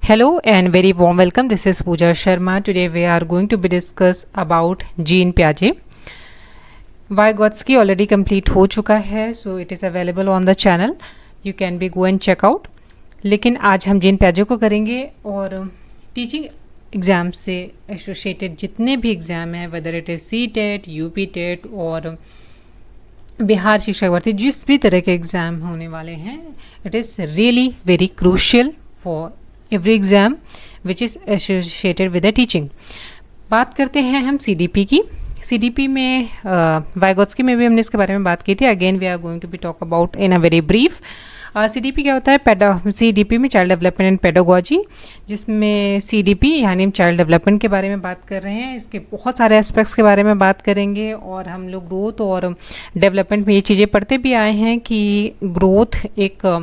Hello and very warm welcome. This is Pooja Sharma. Today we are going to be discuss about Jean Piaget. Vygotsky already complete हो चुका है, so it is available on the channel. You can be go and check out. लेकिन आज हम gene प्याजे को करेंगे और teaching exam से एसोसिएटेड जितने भी एग्ज़ाम हैं, whether it is CTET, UPTET और बिहार शिक्षक भर्ती, जिस भी तरह के एग्ज़ाम होने वाले हैं, it is really very crucial for every exam which is associated with the teaching. बात करते हैं हम CDP की। CDP में वाइगोत्स्की में भी हमने इसके बारे में बात की थी। Again we are going to be talk about in a very brief. CDP क्या होता है? CDP में चाइल्ड डेवलपमेंट एंड पेडागोजी, जिसमें CDP यानी हम चाइल्ड डेवलपमेंट के बारे में बात कर रहे हैं। इसके बहुत सारे एस्पेक्ट्स के बारे में बात करेंगे और हम लोग ग्रोथ और डेवलपमेंट में ये चीज़ें पढ़ते भी आए हैं कि ग्रोथ एक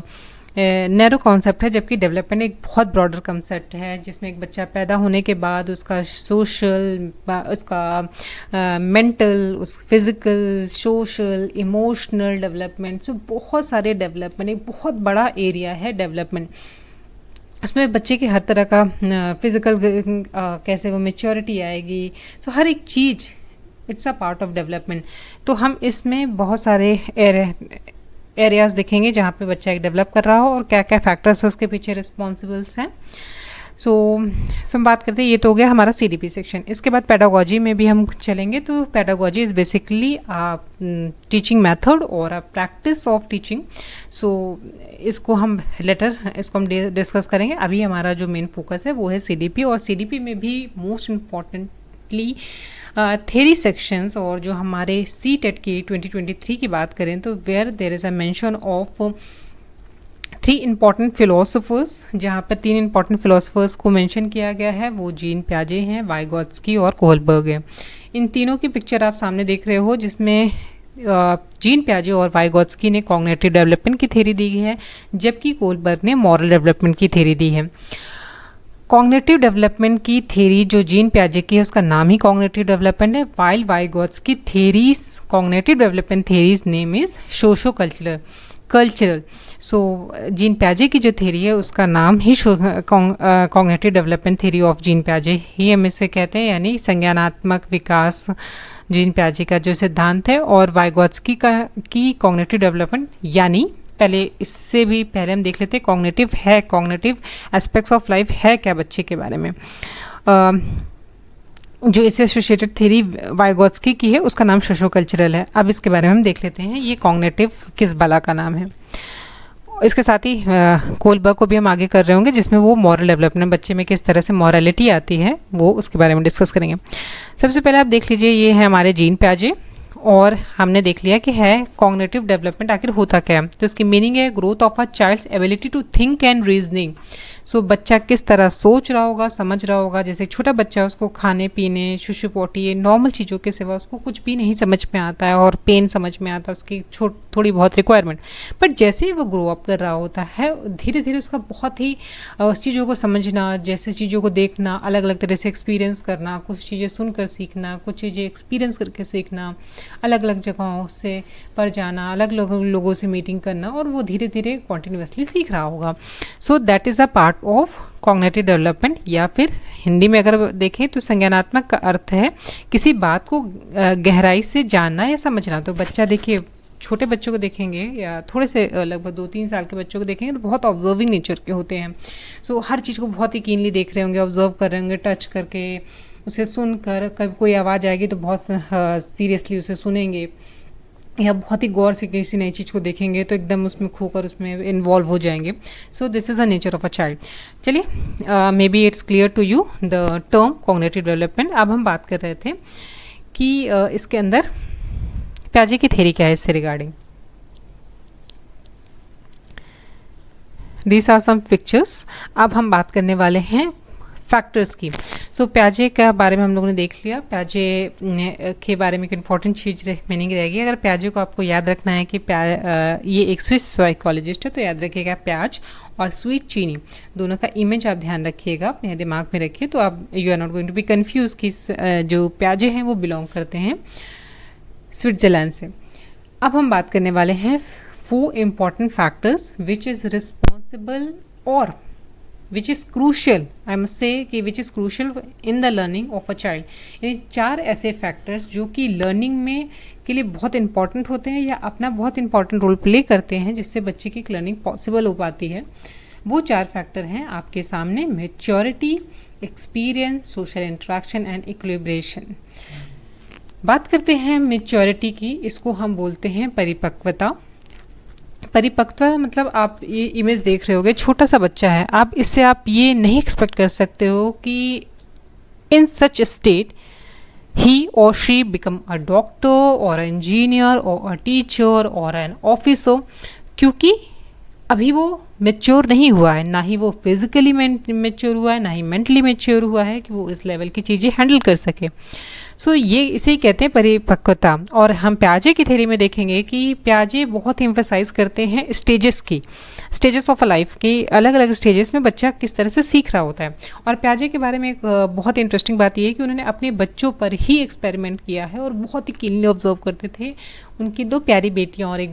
नैरो कॉन्सेप्ट है, जबकि डेवलपमेंट एक बहुत ब्रॉडर कॉन्सेप्ट है, जिसमें एक बच्चा पैदा होने के बाद उसका सोशल, उसका मेंटल, उस फिज़िकल, सोशल, इमोशनल डेवलपमेंट, सो बहुत सारे डेवलपमेंट, एक बहुत बड़ा एरिया है डेवलपमेंट। उसमें बच्चे की हर तरह का फिज़िकल कैसे वो मेच्योरिटी आएगी, सो हर एक चीज़ it's a part of development. तो हम इसमें बहुत सारे एरियाज़ देखेंगे जहाँ पे बच्चा एक डेवलप कर रहा हो और क्या क्या फैक्टर्स उसके पीछे रिस्पॉन्सिबल्स हैं। सो हम बात करते हैं, ये तो हो गया हमारा CDP सेक्शन। इसके बाद पेडागोजी में भी हम चलेंगे। तो pedagogy is basically teaching method और अ प्रैक्टिस ऑफ टीचिंग। सो इसको हम डिस्कस करेंगे। अभी हमारा जो मेन फोकस है वो है CDP, और CDP में भी मोस्ट इम्पॉर्टेंटली थेरी सेक्शंस, और जो हमारे CTET की 2023 की बात करें तो where there is a mention of 3 important philosophers, जहाँ पर 3 इम्पॉर्टेंट फिलोसोफर्स को मेंशन किया गया है। वो जीन प्याजे हैं, वाइगोत्स्की और कोहलबर्ग है। इन तीनों की पिक्चर आप सामने देख रहे हो, जिसमें जीन प्याजे और वाइगोत्स्की ने कॉग्निटिव डेवलपमेंट की थेरी दी है, जबकि कोहलबर्ग ने मॉरल डेवलपमेंट की थेरी दी है। कॉग्निटिव डेवलपमेंट की थेरी जो जीन प्याजे की है, उसका नाम ही कॉग्निटिव डेवलपमेंट है, while Vygotsky theories cognitive development theories name is sociocultural. So Jean प्याजे की जो थेरी है उसका नाम ही cognitive development theory of Jean प्याजे ही हम इसे कहते हैं, यानी संज्ञानात्मक विकास जीन प्याजे का जो सिद्धांत है। और वाइगोत्स्की की कॉग्निटिव डेवलपमेंट, यानी पहले इससे भी पहले हम देख लेते हैं कॉग्निटिव एस्पेक्ट्स ऑफ लाइफ है क्या बच्चे के बारे में। जो इससे एसोसिएटेड थ्योरी वाइगोत्स्की की है उसका नाम सोशो कल्चरल है। अब इसके बारे में हम देख लेते हैं ये कॉग्निटिव किस बला का नाम है। इसके साथ ही कोहलबर्ग को भी हम आगे कर रहे होंगे, जिसमें वो मॉरल डेवलपमेंट, बच्चे में किस तरह से मॉरलिटी आती है, वो उसके बारे में डिस्कस करेंगे। सबसे पहले आप देख लीजिए, ये है हमारे जीन प्याजे, और हमने देख लिया कि है कॉग्निटिव डेवलपमेंट आखिर होता क्या है। तो इसकी मीनिंग है growth of a child's ability to think and reasoning. So बच्चा किस तरह सोच रहा होगा, समझ रहा होगा। जैसे छोटा बच्चा है, उसको खाने पीने, शुशु पोटी, नॉर्मल चीज़ों के सिवा उसको कुछ भी नहीं समझ में आता है, और पेन समझ में आता है, उसकी थोड़ी बहुत रिक्वायरमेंट। बट जैसे ही वो ग्रो अप कर रहा होता है, धीरे धीरे उसका बहुत ही उस चीज़ों को समझना, जैसे चीज़ों को देखना, अलग अलग तरह से एक्सपीरियंस करना, कुछ चीज़ें सुनकर सीखना, कुछ चीज़ें एक्सपीरियंस करके सीखना, अलग अलग जगहों से पर जाना, अलग लोगों से मीटिंग करना, और वो धीरे धीरे कॉन्टिन्यूसली सीख रहा होगा। So that is a part of cognitive development, या फिर हिंदी में अगर देखें तो संज्ञानात्मक का अर्थ है किसी बात को गहराई से जानना या समझना। तो बच्चा, देखिए छोटे बच्चों को देखेंगे या थोड़े से लगभग 2-3 साल के बच्चों को देखेंगे तो बहुत ऑब्जर्विंग नेचर के होते हैं। सो हर चीज़ को बहुत ही कीनली देख रहे होंगे, ऑब्जर्व कर रहे होंगे, टच करके, उसे सुनकर, कभी कोई आवाज़ आएगी तो बहुत सीरियसली उसे सुनेंगे, या बहुत ही गौर से किसी नई चीज़ को देखेंगे तो एकदम उसमें खोकर उसमें इन्वॉल्व हो जाएंगे। So this is a nature of a child. चलिए, maybe it's clear to you the term cognitive development. अब हम बात कर रहे थे कि इसके अंदर प्याजे की थ्योरी क्या है इससे regarding. These are some pictures. अब हम बात करने वाले हैं फैक्टर्स की। सो प्याजे के बारे में हम लोगों ने देख लिया। प्याजे के बारे में एक इम्पॉर्टेंट चीज़ मीनिंग रहेगी। अगर प्याजे को आपको याद रखना है कि ये एक स्विस साइकोलॉजिस्ट है, तो याद रखिएगा प्याज और स्वीट चीनी दोनों का इमेज आप ध्यान रखिएगा, अपने दिमाग में रखिए, तो आप you are not going to be confuse कि जो प्याजे हैं वो बिलोंग करते हैं स्विट्ज़रलैंड से। अब हम बात करने वाले हैं 4 important factors which is responsible और which is crucial, I must say कि which is crucial in the learning of a child. यानी 4 ऐसे फैक्टर्स जो कि लर्निंग में के लिए बहुत इंपॉर्टेंट होते हैं या अपना बहुत इंपॉर्टेंट रोल प्ले करते हैं जिससे बच्चे की लर्निंग पॉसिबल हो पाती है। वो 4 फैक्टर हैं आपके सामने: maturity, experience, social interaction and equilibration. बात करते हैं मैच्योरिटी की, इसको हम बोलते हैं परिपक्वता। परिपक्वता मतलब आप ये इमेज देख रहे होगे, छोटा सा बच्चा है, आप इससे आप ये नहीं एक्सपेक्ट कर सकते हो कि in such state he or she become a doctor or an engineer or a teacher or an officer, क्योंकि अभी वो मेच्योर नहीं हुआ है, ना ही वो फिजिकली मेच्योर हुआ है, ना ही मेंटली मेच्योर हुआ है कि वो इस लेवल की चीज़ें हैंडल कर सके। सो ये इसे ही कहते हैं परिपक्वता। और हम प्याजे की थ्योरी में देखेंगे कि प्याजे बहुत ही एम्फेसाइज करते हैं स्टेजेस ऑफ अ लाइफ की, अलग अलग स्टेजेस में बच्चा किस तरह से सीख रहा होता है। और प्याजे के बारे में एक बहुत इंटरेस्टिंग बात यह है कि उन्होंने अपने बच्चों पर ही एक्सपेरिमेंट किया है और बहुत ही कीनली ऑब्जर्व करते थे। उनकी 2 प्यारी बेटियां और एक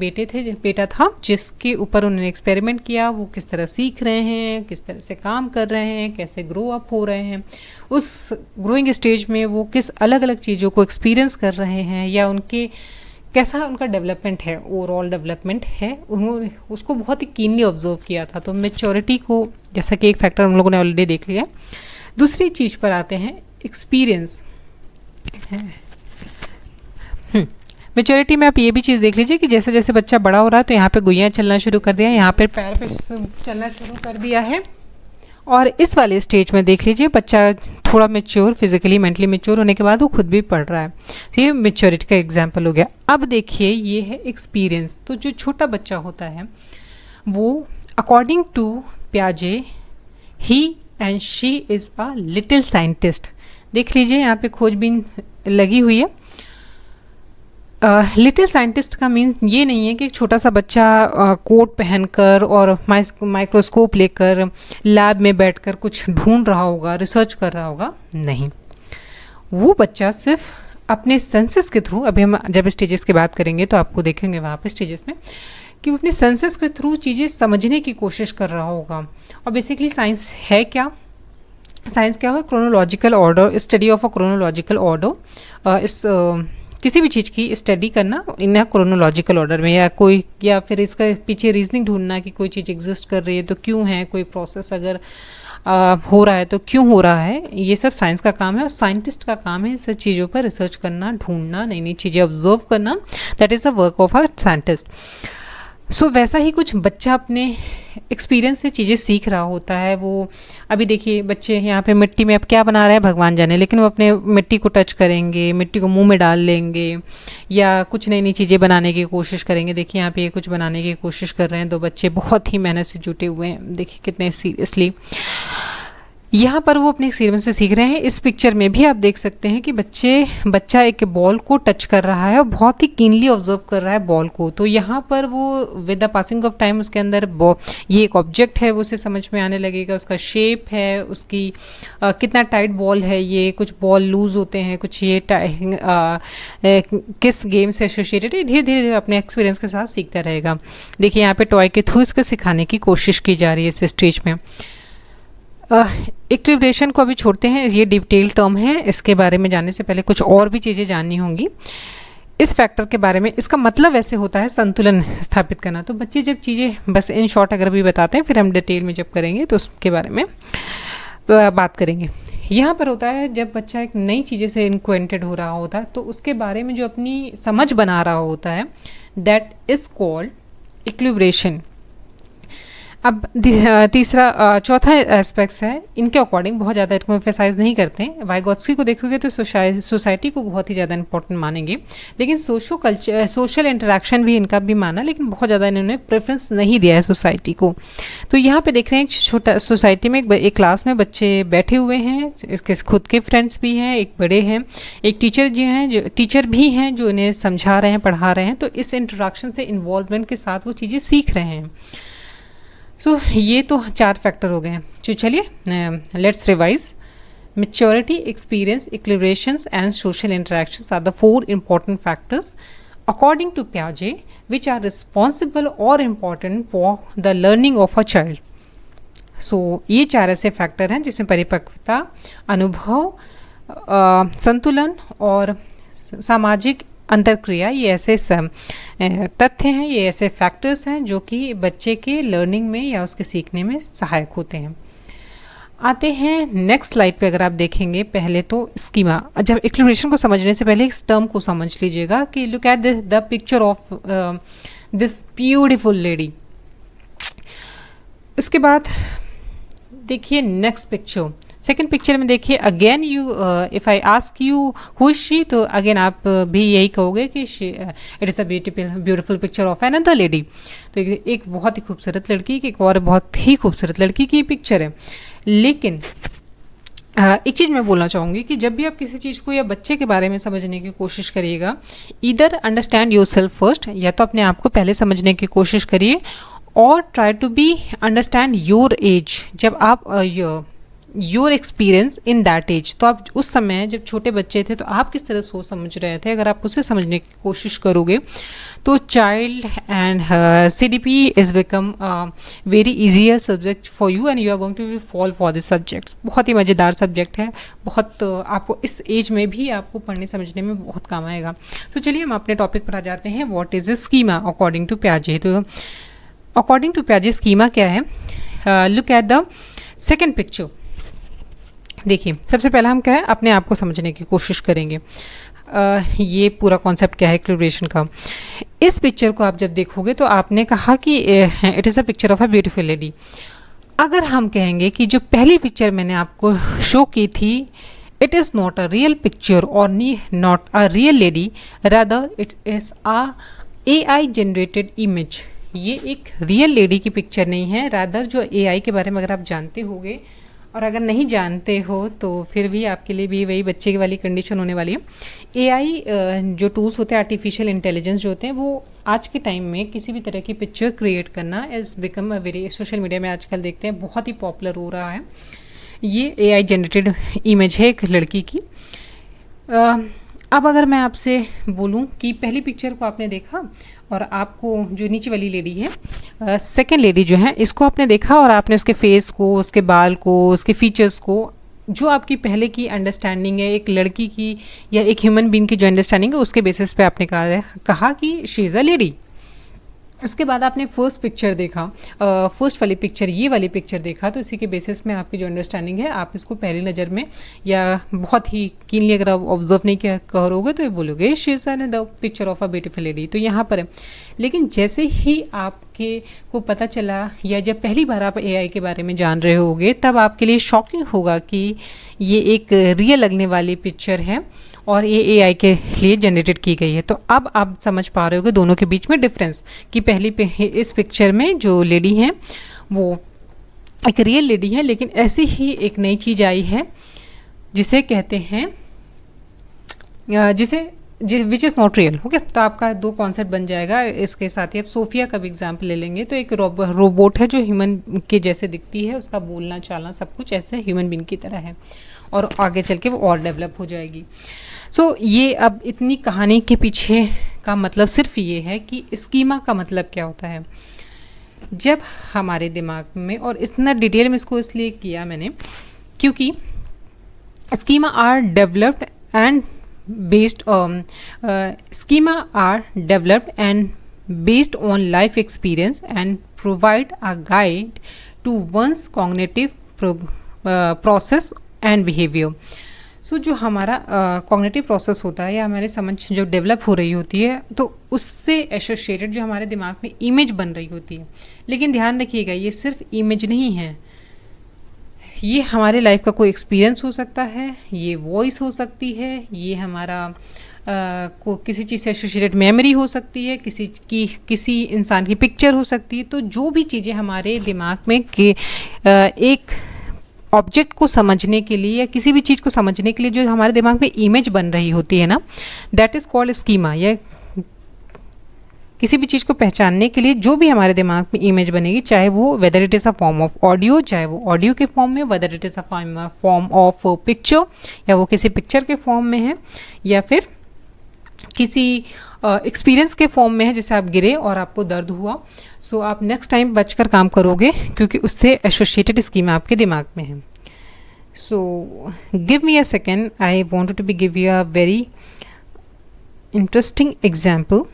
बेटा था जिसके ऊपर उन्होंने एक्सपेरिमेंट किया, वो किस तरह सीख रहे हैं, किस तरह से काम कर रहे हैं, कैसे ग्रो अप हो रहे हैं, उस ग्रोइंग स्टेज में वो किस अलग अलग चीज़ों को एक्सपीरियंस कर रहे हैं या उनके कैसा उनका डेवलपमेंट है, ओवरऑल डेवलपमेंट है, उन्होंने उसको बहुत ही कीनली ऑब्जर्व किया था। तो मैच्योरिटी को जैसा कि एक फैक्टर हम लोगों ने ऑलरेडी देख लिया। दूसरी चीज़ पर आते हैं, एक्सपीरियंस। मैच्योरिटी में आप ये भी चीज़ देख लीजिए कि जैसे जैसे बच्चा बड़ा हो रहा है तो यहाँ पे गुइयाँ चलना शुरू कर दिया, यहाँ पे पैर पे चलना शुरू कर दिया है। और इस वाले स्टेज में देख लीजिए बच्चा थोड़ा मेच्योर, फिजिकली मेंटली मेच्योर होने के बाद वो खुद भी पढ़ रहा है। तो ये मैच्योरिटी का एग्जाम्पल हो गया। अब देखिए ये है एक्सपीरियंस। तो जो छोटा बच्चा होता है वो अकॉर्डिंग टू प्याजे he and she is a little scientist. देख लीजिए यहाँ पे खोजबीन लगी हुई है। लिटिल साइंटिस्ट का मीन ये नहीं है कि एक छोटा सा बच्चा कोट पहनकर और माइक्रोस्कोप लेकर लैब में बैठकर कुछ ढूंढ रहा होगा, रिसर्च कर रहा होगा। नहीं, वो बच्चा सिर्फ अपने सेंसेस के थ्रू, अभी हम जब स्टेजेस की बात करेंगे तो आपको देखेंगे वहाँ पे स्टेजेस में कि वो अपने सेंसेस के थ्रू चीज़ें समझने की कोशिश कर रहा होगा। और बेसिकली साइंस है क्या? साइंस क्या है? Chronological order, study of a chronological order. किसी भी चीज़ की स्टडी करना इन क्रोनोलॉजिकल ऑर्डर में, या फिर इसका पीछे रीजनिंग ढूंढना कि कोई चीज़ एग्जिस्ट कर रही है तो क्यों है, कोई प्रोसेस अगर हो रहा है तो क्यों हो रहा है। ये सब साइंस का काम है और साइंटिस्ट का काम है सब चीज़ों पर रिसर्च करना, ढूंढना, नई नई चीज़ें ऑब्जर्व करना। That is the work of a scientist. So वैसा ही कुछ बच्चा अपने एक्सपीरियंस से चीज़ें सीख रहा होता है। वो अभी देखिए बच्चे यहाँ पे मिट्टी में अब क्या बना रहे हैं भगवान जाने, लेकिन वो अपने मिट्टी को टच करेंगे, मिट्टी को मुंह में डाल लेंगे या कुछ नई नई चीज़ें बनाने की कोशिश करेंगे। देखिए यहाँ पे कुछ बनाने की कोशिश कर रहे हैं 2 बच्चे, बहुत ही मेहनत से जुटे हुए हैं। देखिए कितने सीरियसली यहाँ पर वो अपने एक्सपीरियंस से सीख रहे हैं। इस पिक्चर में भी आप देख सकते हैं कि बच्चा एक बॉल को टच कर रहा है और बहुत ही कीनली ऑब्जर्व कर रहा है बॉल को। तो यहाँ पर वो with the passing of time उसके अंदर ये एक ऑब्जेक्ट है वो उसे समझ में आने लगेगा, उसका शेप है, उसकी कितना टाइट बॉल है, ये कुछ बॉल लूज होते हैं, कुछ ये किस गेम से एसोसिएटेड है। धीरे धीरे अपने एक्सपीरियंस के साथ सीखता रहेगा। देखिए यहाँ पे टॉय के थ्रू इसको सिखाने की कोशिश की जा रही है इस स्टेज में। इक्विलिब्रेशन को अभी छोड़ते हैं, ये डिटेल टर्म है, इसके बारे में जानने से पहले कुछ और भी चीज़ें जाननी होंगी इस फैक्टर के बारे में। इसका मतलब वैसे होता है संतुलन स्थापित करना। तो बच्चे जब चीज़ें बस इन शॉर्ट अगर भी बताते हैं, फिर हम डिटेल में जब करेंगे तो उसके बारे में बात करेंगे। यहाँ पर होता है जब बच्चा एक नई चीज़ें से इनक्वेंटेड हो रहा होता है तो उसके बारे में जो अपनी समझ बना रहा होता है, दैट इज़ कॉल्ड इक्विलिब्रेशन। अब चौथा एस्पेक्ट्स है, इनके अकॉर्डिंग बहुत ज़्यादा इसको एम्फेसाइज नहीं करते हैं। वाइगोत्स्की को देखोगे तो सोसाइटी को बहुत ही ज़्यादा इंपॉर्टेंट मानेंगे, लेकिन सोशल इंटरेक्शन भी इनका भी माना, लेकिन बहुत ज़्यादा इन्होंने प्रेफरेंस नहीं दिया है सोसाइटी को। तो यहाँ पे देख रहे हैं छोटा सोसाइटी में एक क्लास में बच्चे बैठे हुए हैं, इसके खुद के फ्रेंड्स भी हैं, एक बड़े हैं, एक टीचर भी हैं जो इन्हें समझा रहे हैं, पढ़ा रहे हैं। तो इस इंटरेक्शन से इन्वॉल्वमेंट के साथ वो चीज़ें सीख रहे हैं। सो ये तो 4 फैक्टर हो गए हैं। तो चलिए let's revise. Maturity, experience, equilibrations and social interactions are the 4 important factors according to Piaget which are responsible or important for the learning of a child. सो ये 4 ऐसे फैक्टर हैं जिसमें परिपक्वता, अनुभव, संतुलन और सामाजिक अंतरक्रिया, ये ऐसे तथ्य हैं, ये ऐसे फैक्टर्स हैं जो कि बच्चे के लर्निंग में या उसके सीखने में सहायक होते हैं। आते हैं नेक्स्ट स्लाइड पे। अगर आप देखेंगे पहले तो स्कीमा, जब एक्सप्लेनेशन को समझने से पहले इस टर्म को समझ लीजिएगा कि look at the picture of this beautiful lady. उसके बाद देखिए नेक्स्ट पिक्चर, सेकेंड पिक्चर में देखिए again you if I ask you who is she, तो अगेन आप भी यही कहोगे कि it is a beautiful picture of another lady. तो एक बहुत ही खूबसूरत लड़की की, एक और बहुत ही खूबसूरत लड़की की पिक्चर है। लेकिन एक चीज़ मैं बोलना चाहूँगी कि जब भी आप किसी चीज़ को या बच्चे के बारे में समझने की कोशिश करिएगा, either understand your self first, या तो अपने आप को पहले समझने की कोशिश करिए, और try to be understand your age. जब आप your experience in that age, तो आप उस समय जब छोटे बच्चे थे तो आप किस तरह सोच समझ रहे थे, अगर आप उसे समझने की कोशिश करोगे तो child and CDP is become very easier subject for you and you are going to be fall for this subject. बहुत ही मज़ेदार सब्जेक्ट है, बहुत आपको इस एज में भी आपको पढ़ने समझने में बहुत काम आएगा। तो चलिए हम अपने टॉपिक पर आ जाते हैं, what is schema according to पियाजे। तो अकॉर्डिंग टू पियाजे स्कीमा क्या है, look at the second picture. देखिए सबसे पहला हम क्या है, अपने आप को समझने की कोशिश करेंगे। ये पूरा कॉन्सेप्ट क्या है एक्सप्लोरेशन का। इस पिक्चर को आप जब देखोगे तो आपने कहा कि it is a picture of a beautiful lady. अगर हम कहेंगे कि जो पहली पिक्चर मैंने आपको शो की थी, it is not a real picture और not a real lady, rather it is a AI generated image. ये एक रियल लेडी की पिक्चर नहीं है, रादर जो AI के बारे में अगर आप जानते होगे, और अगर नहीं जानते हो तो फिर भी आपके लिए भी वही बच्चे वाली कंडीशन होने वाली है। AI जो टूल्स होते हैं, आर्टिफिशियल इंटेलिजेंस जो होते हैं, वो आज के टाइम में किसी भी तरह की पिक्चर क्रिएट करना is become a very, social media में आजकल देखते हैं बहुत ही पॉपुलर हो रहा है। ये AI जनरेटेड इमेज है एक लड़की की। अब अगर मैं आपसे बोलूं कि पहली पिक्चर को आपने देखा और आपको जो नीचे वाली लेडी है, सेकंड लेडी जो है, इसको आपने देखा और आपने उसके फेस को, उसके बाल को, उसके फीचर्स को, जो आपकी पहले की अंडरस्टैंडिंग है एक लड़की की या एक ह्यूमन बीइंग की जो अंडरस्टैंडिंग है, उसके बेसिस पे आपने कहा कि शी इज़ अ लेडी। उसके बाद आपने फर्स्ट पिक्चर देखा, फर्स्ट वाली पिक्चर, ये वाली पिक्चर देखा, तो इसी के बेसिस में आपकी जो अंडरस्टैंडिंग है, आप इसको पहली नज़र में या बहुत ही कीनली अगर आप ऑब्जर्व नहीं किया करोगे तो ये बोलोगे she is the picture of a beautiful lady. तो यहाँ पर है। लेकिन जैसे ही आपके को पता चला या जब पहली बार आप AI के बारे में जान रहे होगे, तब आपके लिए शॉकिंग होगा कि ये एक रियल लगने वाली पिक्चर है और ये AI के लिए जनरेटेड की गई है। तो अब आप समझ पा रहे होगे दोनों के बीच में डिफरेंस, कि पहली इस पिक्चर में जो लेडी हैं वो एक रियल लेडी है, लेकिन ऐसी ही एक नई चीज़ आई है जिसे कहते हैं which is not real. Okay, तो आपका दो कॉन्सेप्ट बन जाएगा। इसके साथ ही आप सोफिया का भी एग्जाम्पल ले लेंगे। तो एक रोबोट है जो ह्यूमन के जैसे दिखती है, उसका बोलना चालना सब कुछ ऐसे ह्यूमन बीइंग की तरह है, और आगे चल के वो और डेवलप हो जाएगी। सो ये अब इतनी कहानी के पीछे का मतलब सिर्फ ये है कि स्कीमा का मतलब क्या होता है। जब हमारे दिमाग में, और इतना डिटेल में इसको इसलिए किया मैंने क्योंकि schema are developed and based schema are developed and based on life experience and provide a guide to one's cognitive process and behavior. सो जो हमारा कॉग्निटिव प्रोसेस होता है या हमारे समझ जो डेवलप हो रही होती है, तो उससे एसोसिएटेड जो हमारे दिमाग में इमेज बन रही होती है। लेकिन ध्यान रखिएगा, ये सिर्फ इमेज नहीं है, ये हमारे लाइफ का कोई एक्सपीरियंस हो सकता है, ये वॉइस हो सकती है, ये हमारा को किसी चीज़ से एसोसिएटेड मेमोरी हो सकती है, किसी इंसान की पिक्चर हो सकती है। तो जो भी चीज़ें हमारे दिमाग में एक ऑब्जेक्ट को समझने के लिए या किसी भी चीज़ को समझने के लिए जो हमारे दिमाग में इमेज बन रही होती है ना, दैट इज़ कॉल्ड स्कीमा। या किसी भी चीज़ को पहचानने के लिए जो भी हमारे दिमाग में इमेज बनेगी, चाहे वो whether it is a form of audio, चाहे वो ऑडियो के फॉर्म में, whether it is a form of picture, या वो किसी पिक्चर के फॉर्म में है, या फिर किसी एक्सपीरियंस के फॉर्म में है, जैसे आप गिरे और आपको दर्द हुआ, सो आप नेक्स्ट टाइम बचकर काम करोगे क्योंकि उससे एसोसिएटेड स्कीमा आपके दिमाग में है. So give me a second, I wanted to be give you a very interesting example.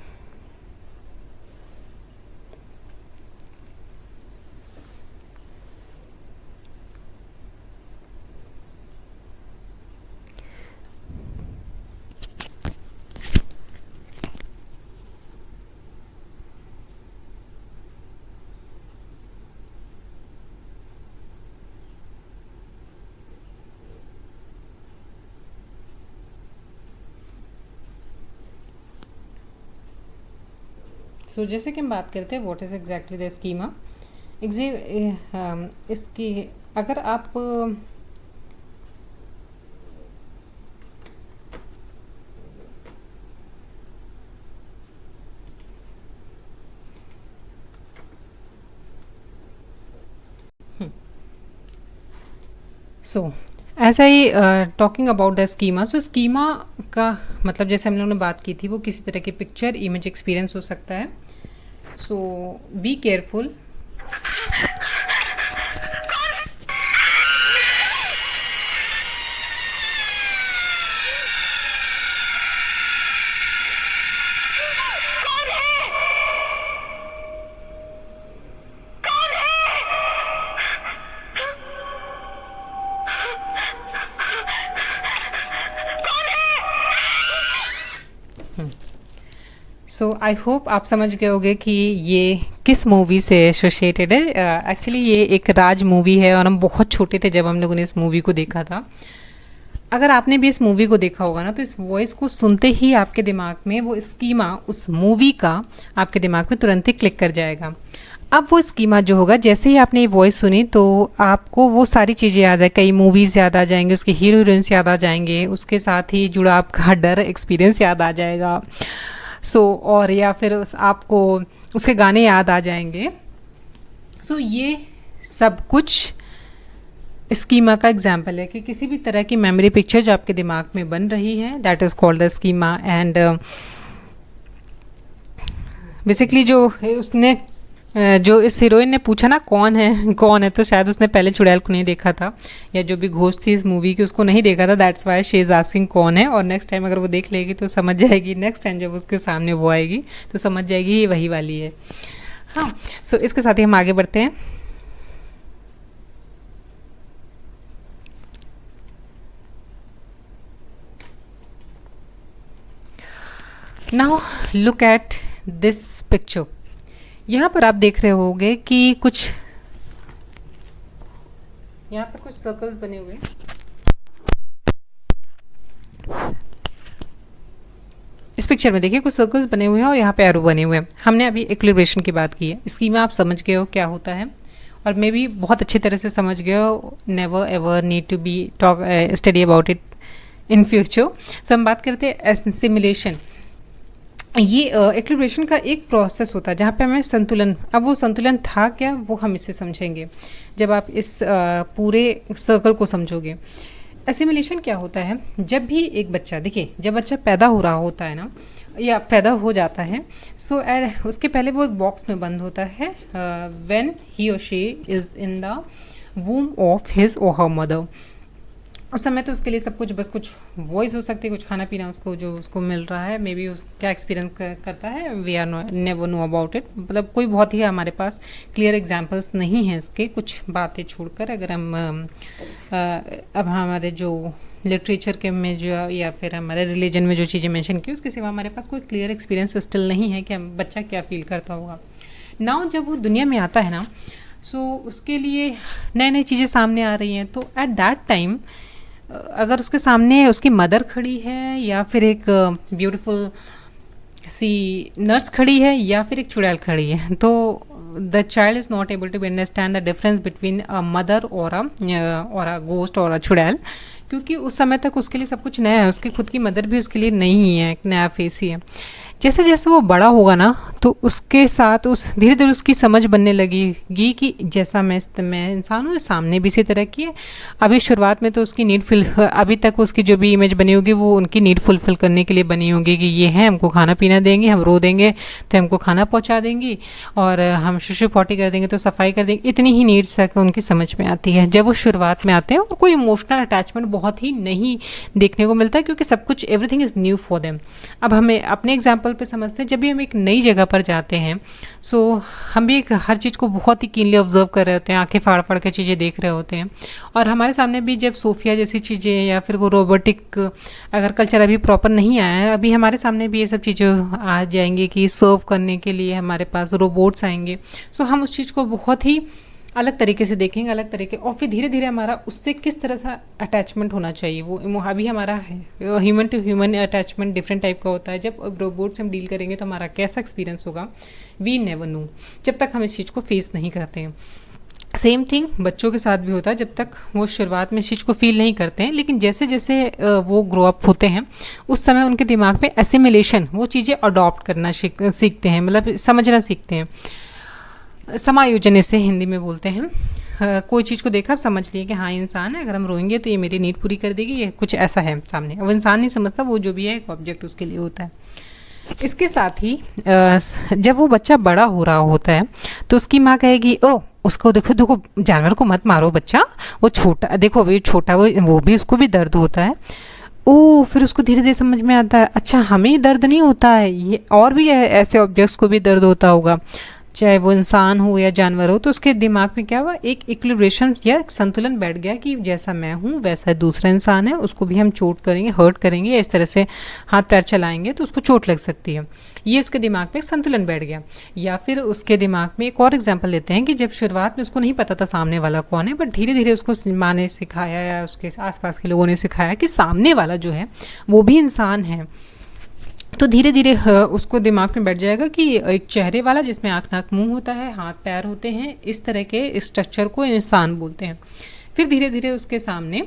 So जैसे कि हम बात करते हैं what is exactly the schema. इसकी अगर आप so as I talking about the schema. So schema का मतलब जैसे हम लोगों ने बात की थी, वो किसी तरह की पिक्चर इमेज एक्सपीरियंस हो सकता है. So be careful. So I hope आप समझ गए होंगे कि ये किस मूवी से एसोसिएटेड है. एक्चुअली ये एक राज मूवी है और हम बहुत छोटे थे जब हम लोगों ने इस मूवी को देखा था. अगर आपने भी इस मूवी को देखा होगा ना, तो इस वॉइस को सुनते ही आपके दिमाग में वो स्कीमा उस मूवी का आपके दिमाग में तुरंत ही क्लिक कर जाएगा. अब वो स्कीमा जो होगा, जैसे ही आपने ये वॉइस सुनी तो आपको वो सारी चीज़ें याद है, कई मूवीज़ याद आ जाएंगे, उसके हीरो हीरोइंस याद आ जाएंगे, उसके साथ ही जुड़ा आपका डर एक्सपीरियंस याद आ जाएगा. और या फिर आपको उसके गाने याद आ जाएंगे. ये सब कुछ स्कीमा का एग्जाम्पल है कि किसी भी तरह की मेमोरी पिक्चर जो आपके दिमाग में बन रही है, that is called the schema. And basically जो इस हीरोइन ने पूछा ना कौन है, तो शायद उसने पहले चुड़ैल को नहीं देखा था, या जो भी घोस्ट थी इस मूवी की उसको नहीं देखा था. That's why she is asking कौन है. और नेक्स्ट टाइम अगर वो देख लेगी तो समझ जाएगी, नेक्स्ट टाइम जब उसके सामने वो आएगी तो समझ जाएगी ये वही वाली है. हाँ, इसके साथ ही हम आगे बढ़ते हैं. Now look at this picture. यहाँ पर आप देख रहे होंगे कि यहाँ पर कुछ सर्कल्स बने हुए हैं. इस पिक्चर में देखिए कुछ सर्कल्स बने हुए हैं और यहाँ पे एरो बने हुए हैं. हमने अभी इक्विलिब्रेशन की बात की है. स्कीमा आप समझ गए हो क्या होता है, और मे भी बहुत अच्छी तरह से समझ गए हो. Never ever need to be study about it in future. हम बात करते हैं सिमुलेशन. ये इक्विलिब्रेशन का एक प्रोसेस होता है जहाँ पे हमें संतुलन, अब वो संतुलन था क्या वो हम इससे समझेंगे जब आप इस पूरे सर्कल को समझोगे. एसिमुलेशन क्या होता है, जब भी एक बच्चा, देखिए जब बच्चा पैदा हो रहा होता है ना, या पैदा हो जाता है, उसके पहले वो एक बॉक्स में बंद होता है. व्हेन ही और she is in the वूम of his और हर मदर. उस समय तो उसके लिए सब कुछ, बस कुछ वॉइस हो सकती है, कुछ खाना पीना उसको मिल रहा है, मे बी क्या एक्सपीरियंस करता है, we are never know about it. मतलब कोई बहुत ही हमारे पास क्लियर एग्जांपल्स नहीं हैं इसके, कुछ बातें छोड़कर. अगर हम अब हमारे जो लिटरेचर के में जो, या फिर हमारे रिलीजन में जो चीज़ें मेंशन की, उसके सिवा हमारे पास कोई क्लियर एक्सपीरियंस स्टिल नहीं है कि हम बच्चा क्या फील करता होगा. नाउ जब वो दुनिया में आता है ना, उसके लिए नई नई चीज़ें सामने आ रही हैं, तो एट दैट टाइम अगर उसके सामने उसकी मदर खड़ी है, या फिर एक ब्यूटीफुल सी नर्स खड़ी है, या फिर एक चुड़ैल खड़ी है, तो the child is not able to understand the difference between a mother और अ गोस्ट और अ चुड़ैल, क्योंकि उस समय तक उसके लिए सब कुछ नया है. उसकी खुद की मदर भी उसके लिए नहीं है, एक नया फेस ही है. जैसे जैसे वो बड़ा होगा ना तो उसके साथ उस धीरे धीरे उसकी समझ बनने लगेगी कि जैसा मैं इंसान हूँ, सामने भी इसी तरह की है। अभी शुरुआत में तो उसकी नीड फिल अभी तक उसकी जो भी इमेज बनी होगी वो उनकी नीड फुलफिल करने के लिए बनी होगी कि ये है, हमको खाना पीना देंगे, हम रो देंगे तो हमको खाना पहुँचा देंगी, और हम शुशु पॉटी कर देंगे तो सफाई कर देंगे। इतनी ही नीड्स तक उनकी समझ में आती है जब वो शुरुआत में आते हैं, और कोई इमोशनल अटैचमेंट बहुत ही नहीं देखने को मिलता है क्योंकि सब कुछ everything is new for them. अब हमें अपने एग्जाम्पल पे समझते हैं, जब भी हम एक नई जगह पर जाते हैं सो हम भी एक हर चीज़ को बहुत ही कीनली ऑब्जर्व कर रहे होते हैं, आंखें फाड़ फाड़ के चीज़ें देख रहे होते हैं, और हमारे सामने भी जब सोफिया जैसी चीज़ें या फिर वो रोबोटिक अगर कल्चर अभी प्रॉपर नहीं आया है, अभी हमारे सामने भी ये सब चीज़ें आ जाएंगी कि सर्व करने के लिए हमारे पास रोबोट्स आएंगे। सो हम उस चीज़ को बहुत ही अलग तरीके से देखेंगे, अलग तरीके, और फिर धीरे धीरे हमारा उससे किस तरह से अटैचमेंट होना चाहिए वो अभी हमारा human to human attachment different type का होता है। जब रोबोट से हम डील करेंगे तो हमारा कैसा एक्सपीरियंस होगा, वी नेवर नो, जब तक हम इस चीज़ को फेस नहीं करते हैं। सेम थिंग बच्चों के साथ भी होता है, जब तक वो शुरुआत में इस चीज़ को फील नहीं करते हैं, लेकिन जैसे जैसे वो ग्रो अप होते हैं उस समय उनके दिमाग में एसिमिलेशन, वो चीज़ें अडॉप्ट करना सीखते हैं, मतलब समझना सीखते हैं। समायोजन इसे हिंदी में बोलते हैं। कोई चीज़ को देखा, आप समझ लिए कि हाँ इंसान है, अगर हम रोएंगे तो ये मेरी नीड पूरी कर देगी, ये कुछ ऐसा है सामने। अब इंसान नहीं समझता, वो जो भी है एक ऑब्जेक्ट उसके लिए होता है। इसके साथ ही जब वो बच्चा बड़ा हो रहा होता है तो उसकी माँ कहेगी, ओ उसको देखो देखो जानवर को मत मारो बच्चा, वो छोटा, देखो अभी छोटा, वो भी, उसको भी दर्द होता है। ओ फिर उसको धीरे धीरे समझ में आता है, अच्छा हमें ही दर्द नहीं होता है, ये और भी ऐसे ऑब्जेक्ट्स को भी दर्द होता होगा, चाहे वो इंसान हो या जानवर हो। तो उसके दिमाग में क्या हुआ, एक इक्विलिब्रेशन या संतुलन बैठ गया कि जैसा मैं हूँ वैसा दूसरा इंसान है, उसको भी हम चोट करेंगे, हर्ट करेंगे, या इस तरह से हाथ पैर चलाएंगे तो उसको चोट लग सकती है। ये उसके दिमाग में एक संतुलन बैठ गया। या फिर उसके दिमाग में एक और एग्जाम्पल लेते हैं कि जब शुरुआत में उसको नहीं पता था सामने वाला कौन है, बट धीरे धीरे उसको माँ ने सिखाया या उसके आसपास के लोगों ने सिखाया कि सामने वाला जो है वो भी इंसान है, तो धीरे धीरे उसको दिमाग में बैठ जाएगा कि एक चेहरे वाला जिसमें आँख नाक मुंह होता है, हाथ पैर होते हैं, इस तरह के स्ट्रक्चर को इंसान बोलते हैं। फिर धीरे धीरे उसके सामने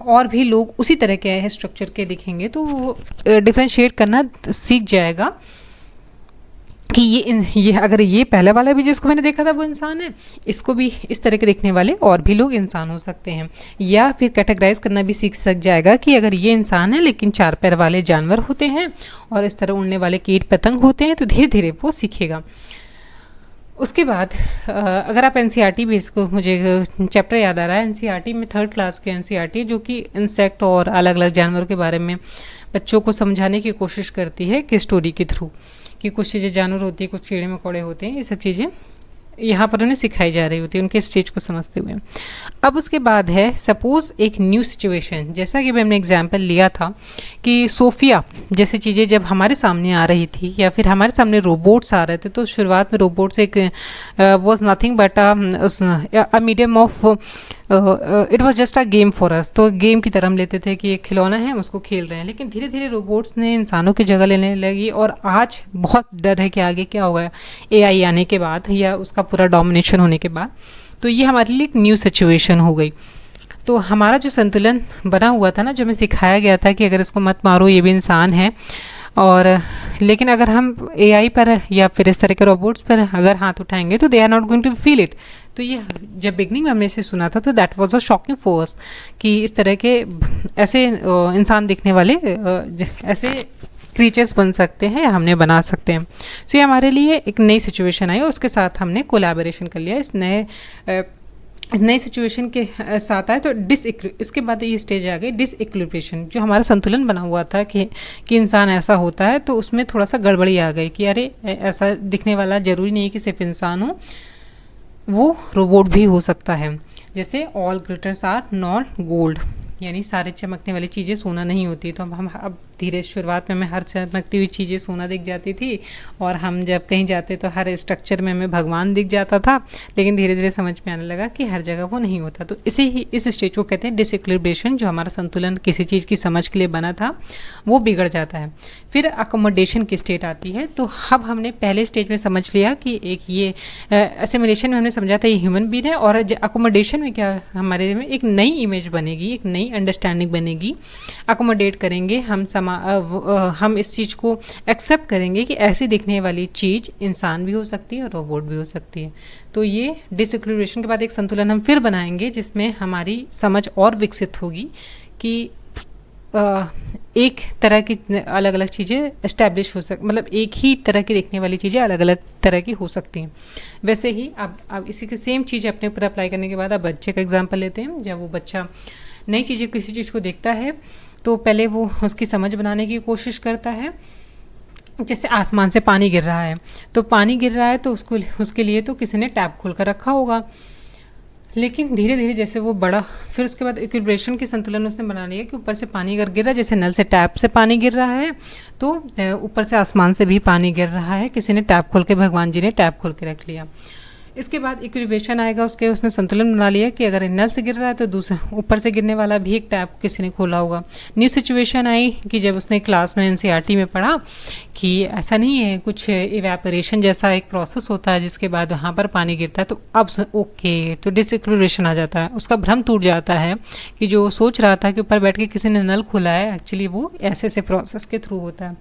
और भी लोग उसी तरह के स्ट्रक्चर के दिखेंगे तो वो डिफ्रेंशिएट करना सीख जाएगा कि ये अगर ये पहले वाला भी जिसको मैंने देखा था वो इंसान है, इसको भी इस तरह के देखने वाले और भी लोग इंसान हो सकते हैं। या फिर कैटेगराइज करना भी सीख सक जाएगा कि अगर ये इंसान है लेकिन 4 पैर वाले जानवर होते हैं और इस तरह उड़ने वाले कीट पतंग होते हैं, तो धीरे धीरे वो सीखेगा। उसके बाद अगर आप एनसीईआरटी भी, इसको मुझे चैप्टर याद आ रहा है, एनसीईआरटी में 3rd क्लास के एनसीईआरटी जो कि इंसेक्ट और अलग अलग जानवरों के बारे में बच्चों को समझाने की कोशिश करती है कि स्टोरी के थ्रू, कि कुछ चीज़ें जानवर होती है, कुछ कीड़े मकोड़े होते हैं, ये सब चीज़ें यहाँ पर उन्हें सिखाई जा रही होती है उनके स्टेज को समझते हुए। अब उसके बाद है सपोज़ एक न्यू सिचुएशन, जैसा कि मैंने एग्जांपल लिया था कि सोफिया जैसी चीज़ें जब हमारे सामने आ रही थी या फिर हमारे सामने रोबोट्स आ रहे थे, तो शुरुआत में रोबोट्स एक was nothing but a medium of it was just a game for us. तो गेम की तरह हम लेते थे कि एक खिलौना है, हम उसको खेल रहे हैं, लेकिन धीरे धीरे रोबोट्स ने इंसानों की जगह लेने लगी, और आज बहुत डर है कि आगे क्या होगा एआई आने के बाद या उसका पूरा डोमिनेशन होने के बाद। तो ये हमारे लिए एक न्यू सिचुएशन हो गई। तो हमारा जो संतुलन बना हुआ था ना, जो हमें सिखाया गया था कि अगर इसको मत मारो ये भी इंसान है, और लेकिन अगर हम एआई पर या फिर इस तरह के रोबोट्स पर अगर हाथ उठाएंगे तो they are not going to feel it. तो ये जब बिगनिंग में हमने इसे सुना था तो that was a shocking for us कि इस तरह के ऐसे इंसान दिखने वाले ऐसे क्रीचर्स बन सकते हैं या हमने बना सकते हैं। सो ये हमारे लिए एक नई सिचुएशन आई और उसके साथ हमने कोलैबोरेशन कर लिया। इस नए सिचुएशन के साथ आए तो इसके बाद ये स्टेज आ गई डिसइक्विलिब्रेशन। जो हमारा संतुलन बना हुआ था कि इंसान ऐसा होता है, तो उसमें थोड़ा सा गड़बड़ी आ गई कि अरे ऐसा दिखने वाला ज़रूरी नहीं है कि सिर्फ इंसान हो, वो रोबोट भी हो सकता है। जैसे all glitters are not gold, यानी सारे चमकने वाली चीज़ें सोना नहीं होती। तो हम अब धीरे शुरुआत में हमें हर चमकती हुई चीज़ें सोना दिख जाती थी, और हम जब कहीं जाते तो हर स्ट्रक्चर में हमें भगवान दिख जाता था, लेकिन धीरे धीरे समझ में आने लगा कि हर जगह वो नहीं होता। तो इस स्टेज को कहते हैं डिसइक्विलिब्रेशन। जो हमारा संतुलन किसी चीज़ की समझ के लिए बना था वो बिगड़ जाता है। फिर अकोमोडेशन की स्टेट आती है। तो अब हमने पहले स्टेज में समझ लिया कि एक ये असिमिलेशन में हमने समझा था ये ह्यूमन बीइंग है, और अकोमोडेशन में क्या हमारे में एक नई इमेज बनेगी, एक नई अंडरस्टैंडिंग बनेगी। अकोमोडेट करेंगे हम हम इस चीज़ को एक्सेप्ट करेंगे कि ऐसी दिखने वाली चीज़ इंसान भी हो सकती है और रोबोट भी हो सकती है। तो ये डिसइक्विलिब्रेशन के बाद एक संतुलन हम फिर बनाएंगे जिसमें हमारी समझ और विकसित होगी कि एक तरह की अलग अलग चीज़ें इस्टेब्लिश हो मतलब एक ही तरह की देखने वाली चीज़ें अलग अलग तरह की हो सकती हैं। वैसे ही अब इसी की सेम चीज़ अपने ऊपर अप्लाई करने के बाद अब बच्चे का एग्जांपल लेते हैं। जब वो बच्चा नई चीज़ें किसी चीज़ को देखता है तो पहले वो उसकी समझ बनाने की कोशिश करता है। जैसे आसमान से पानी गिर रहा है, तो पानी गिर रहा है तो उसके लिए तो किसी ने टैप खोल कर रखा होगा, लेकिन धीरे धीरे जैसे वो बड़ा, फिर उसके बाद इक्विलिब्रेशन की संतुलन उसने बना लिया कि ऊपर से पानी अगर गिर रहा है, जैसे नल से टैप से पानी गिर रहा है तो ऊपर से आसमान से भी पानी गिर रहा है, किसी ने टैप खोल के, भगवान जी ने टैप खोल के रख लिया। इसके बाद इक्विलिब्रेशन आएगा, उसने संतुलन बना लिया कि अगर नल से गिर रहा है तो दूसरे ऊपर से गिरने वाला भी एक टैप किसी ने खोला होगा। न्यू सिचुएशन आई कि जब उसने क्लास में एनसीईआरटी में पढ़ा कि ऐसा नहीं है, कुछ इवेपोरेशन जैसा एक प्रोसेस होता है जिसके बाद वहाँ पर पानी गिरता है, तो अब ओके, तो डिसइक्विलिब्रेशन आ जाता है, उसका भ्रम टूट जाता है कि जो सोच रहा था कि ऊपर बैठ के किसी ने नल खोला है, एक्चुअली वो ऐसे प्रोसेस के थ्रू होता है।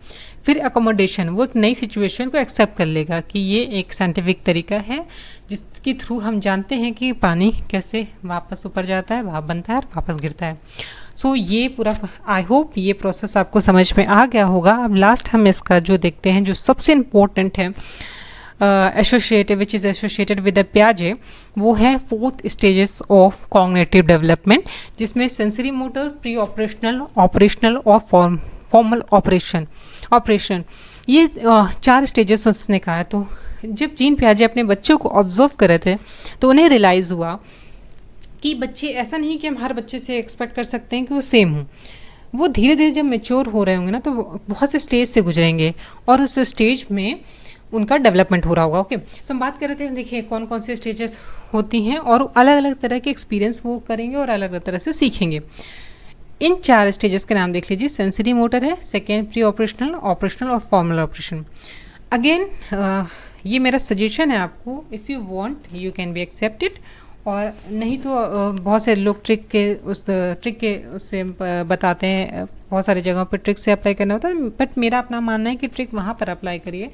फिर अकोमोडेशन, वो एक नई सिचुएशन को एक्सेप्ट कर लेगा कि ये एक साइंटिफिक तरीका है जिसके थ्रू हम जानते हैं कि पानी कैसे वापस ऊपर जाता है, भाप बनता है और वापस गिरता है। सो ये पूरा, आई होप ये प्रोसेस आपको समझ में आ गया होगा। अब लास्ट हम इसका जो देखते हैं, जो सबसे इम्पोर्टेंट है associated, which is associated with the पियाजे, वो है 4th stages of cognitive development, जिसमें sensory motor, pre operational, operational और फॉर्मल ऑपरेशन, ये 4 स्टेजेस उसने कहा है। तो जब जीन पियाजे अपने बच्चों को ऑब्जर्व कर रहे थे तो उन्हें रियलाइज़ हुआ कि बच्चे, ऐसा नहीं कि हम हर बच्चे से एक्सपेक्ट कर सकते हैं कि वो सेम हो, वो धीरे धीरे जब मैच्योर हो रहे होंगे ना तो बहुत से स्टेज से गुजरेंगे और उस स्टेज में उनका डेवलपमेंट हो रहा होगा। ओके, तो हम बात कर रहे थे, देखिए कौन कौन से स्टेजेस होती हैं और अलग अलग तरह के एक्सपीरियंस वो करेंगे और अलग अलग तरह से सीखेंगे। इन 4 स्टेजेस के नाम देख लीजिए। सेंसरी मोटर है, सेकेंड प्री ऑपरेशनल, ऑपरेशनल और फॉर्मल ऑपरेशन। अगेन ये मेरा सजेशन है आपको, if you want you can be accepted, और नहीं तो बहुत से लोग ट्रिक के उससे बताते हैं, बहुत सारी जगहों पर ट्रिक से अप्लाई करना होता है, बट मेरा अपना मानना है कि ट्रिक वहाँ पर अप्लाई करिए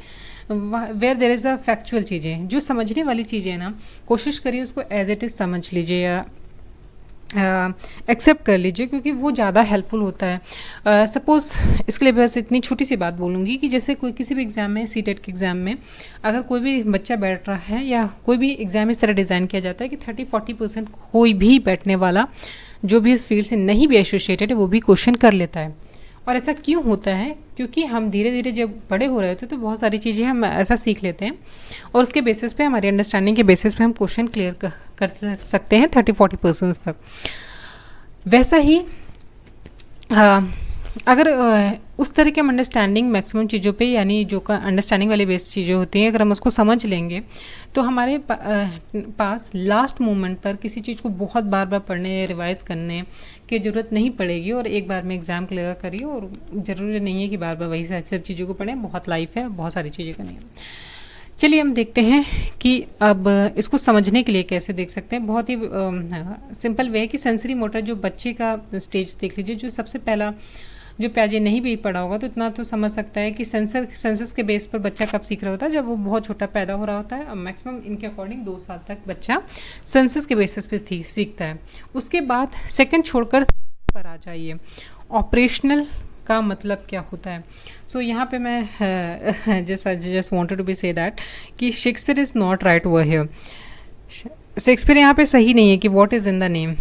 where there is a factual चीज़ें, जो समझने वाली चीज़ें हैं ना, कोशिश करिए उसको एज इट इज़ समझ लीजिए या एक्सेप्ट कर लीजिए, क्योंकि वो ज़्यादा हेल्पफुल होता है। सपोज़ इसके लिए बस इतनी छोटी सी बात बोलूँगी कि जैसे कोई किसी भी एग्ज़ाम में, सीटेट के एग्ज़ाम में अगर कोई भी बच्चा बैठ रहा है या कोई भी एग्ज़ाम इस तरह डिज़ाइन किया जाता है कि 30-40% कोई भी बैठने वाला जो भी उस फील्ड से नहीं भी एसोसिएटेड है वो भी क्वेश्चन कर लेता है। और ऐसा क्यों होता है? क्योंकि हम धीरे धीरे जब बड़े हो रहे होते हैं तो बहुत सारी चीज़ें हम ऐसा सीख लेते हैं और उसके बेसिस पे, हमारी अंडरस्टैंडिंग के बेसिस पे हम क्वेश्चन क्लियर कर सकते हैं 30-40% तक। वैसा ही अगर उस तरह के हम अंडरस्टैंडिंग मैक्सिमम चीज़ों पे, यानी जो का अंडरस्टैंडिंग वाली बेस्ड चीज़ें होती हैं, अगर हम उसको समझ लेंगे तो हमारे पास लास्ट मोमेंट पर किसी चीज़ को बहुत बार बार पढ़ने, रिवाइज़ करने की ज़रूरत नहीं पड़ेगी और एक बार में एग्ज़ाम क्लियर करिए। और ज़रूरी नहीं है कि बार बार वही सब चीज़ों को पढ़ें, बहुत लाइफ है, बहुत सारी चीज़ें करनी है। चलिए हम देखते हैं कि अब इसको समझने के लिए कैसे देख सकते हैं। बहुत ही सिंपल वे है कि सेंसरी मोटर, जो बच्चे का स्टेज देख लीजिए, जो सबसे पहला, जो पियाजे नहीं भी पढ़ा होगा तो इतना तो समझ सकता है कि सेंसस के बेस पर बच्चा कब सीख रहा होता है, जब वो बहुत छोटा पैदा हो रहा होता है। मैक्सिमम इनके अकॉर्डिंग 2 साल तक बच्चा सेंसस के बेसिस पे सीखता है। उसके बाद सेकंड छोड़कर पर आ जाइए, ऑपरेशनल का मतलब क्या होता है। सो यहाँ पे मैं just wanted to be say that कि Shakespeare is not right over here. Shakespeare यहाँ पे सही नहीं है कि what is in the name,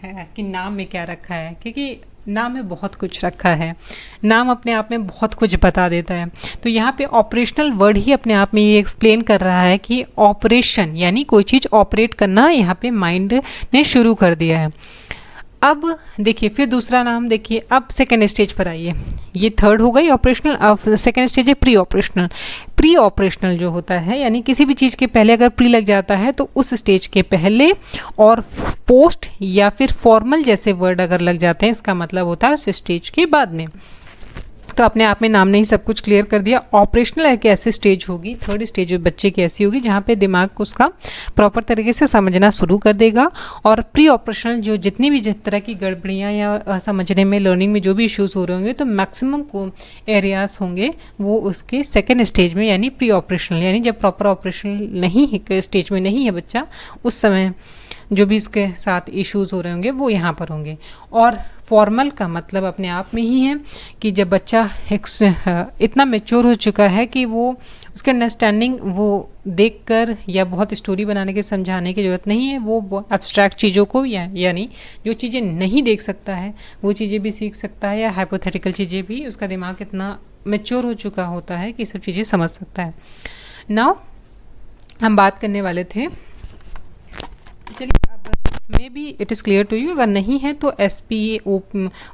कि नाम में क्या रखा है, क्योंकि नाम में बहुत कुछ रखा है, नाम अपने आप में बहुत कुछ बता देता है। तो यहाँ पे ऑपरेशनल वर्ड ही अपने आप में ये एक्सप्लेन कर रहा है कि ऑपरेशन यानी कोई चीज़ ऑपरेट करना यहाँ पे माइंड ने शुरू कर दिया है। अब देखिए फिर दूसरा नाम देखिए, अब सेकेंड स्टेज पर आइए, ये थर्ड हो गई ऑपरेशनल। अब सेकेंड स्टेज है प्री ऑपरेशनल। प्री ऑपरेशनल जो होता है, यानी किसी भी चीज़ के पहले अगर प्री लग जाता है तो उस स्टेज के पहले, और पोस्ट या फिर फॉर्मल जैसे वर्ड अगर लग जाते हैं, इसका मतलब होता है उस स्टेज के बाद में। तो अपने आप में नाम ने ही सब कुछ क्लियर कर दिया। ऑपरेशनल एक ऐसी स्टेज होगी, थर्ड स्टेज बच्चे की ऐसी होगी जहाँ पे दिमाग उसका प्रॉपर तरीके से समझना शुरू कर देगा। और प्री ऑपरेशनल जो जितनी भी तरह की गड़बड़ियाँ या समझने में, लर्निंग में जो भी इश्यूज़ हो रहे होंगे, तो मैक्सिमम को एरियाज होंगे वो उसके सेकेंड स्टेज में, यानी प्री ऑपरेशनल, यानी जब प्रॉपर ऑपरेशनल नहीं है, स्टेज में नहीं है बच्चा, उस समय जो भी इसके साथ इश्यूज़ हो रहे होंगे वो यहाँ पर होंगे। और फॉर्मल का मतलब अपने आप में ही है कि जब बच्चा इतना मैच्योर हो चुका है कि वो उसके अंडरस्टैंडिंग वो देखकर या बहुत स्टोरी बनाने के समझाने की ज़रूरत नहीं है, वो एब्स्ट्रैक्ट चीज़ों को यानी जो चीज़ें नहीं देख सकता है वो चीज़ें भी सीख सकता है, या हाइपोथेटिकल चीज़ें भी, उसका दिमाग इतना मैच्योर हो चुका होता है कि सब चीज़ें समझ सकता है। नाउ हम बात करने वाले थे, चलिए अब maybe it is clear to you, अगर नहीं है तो SPA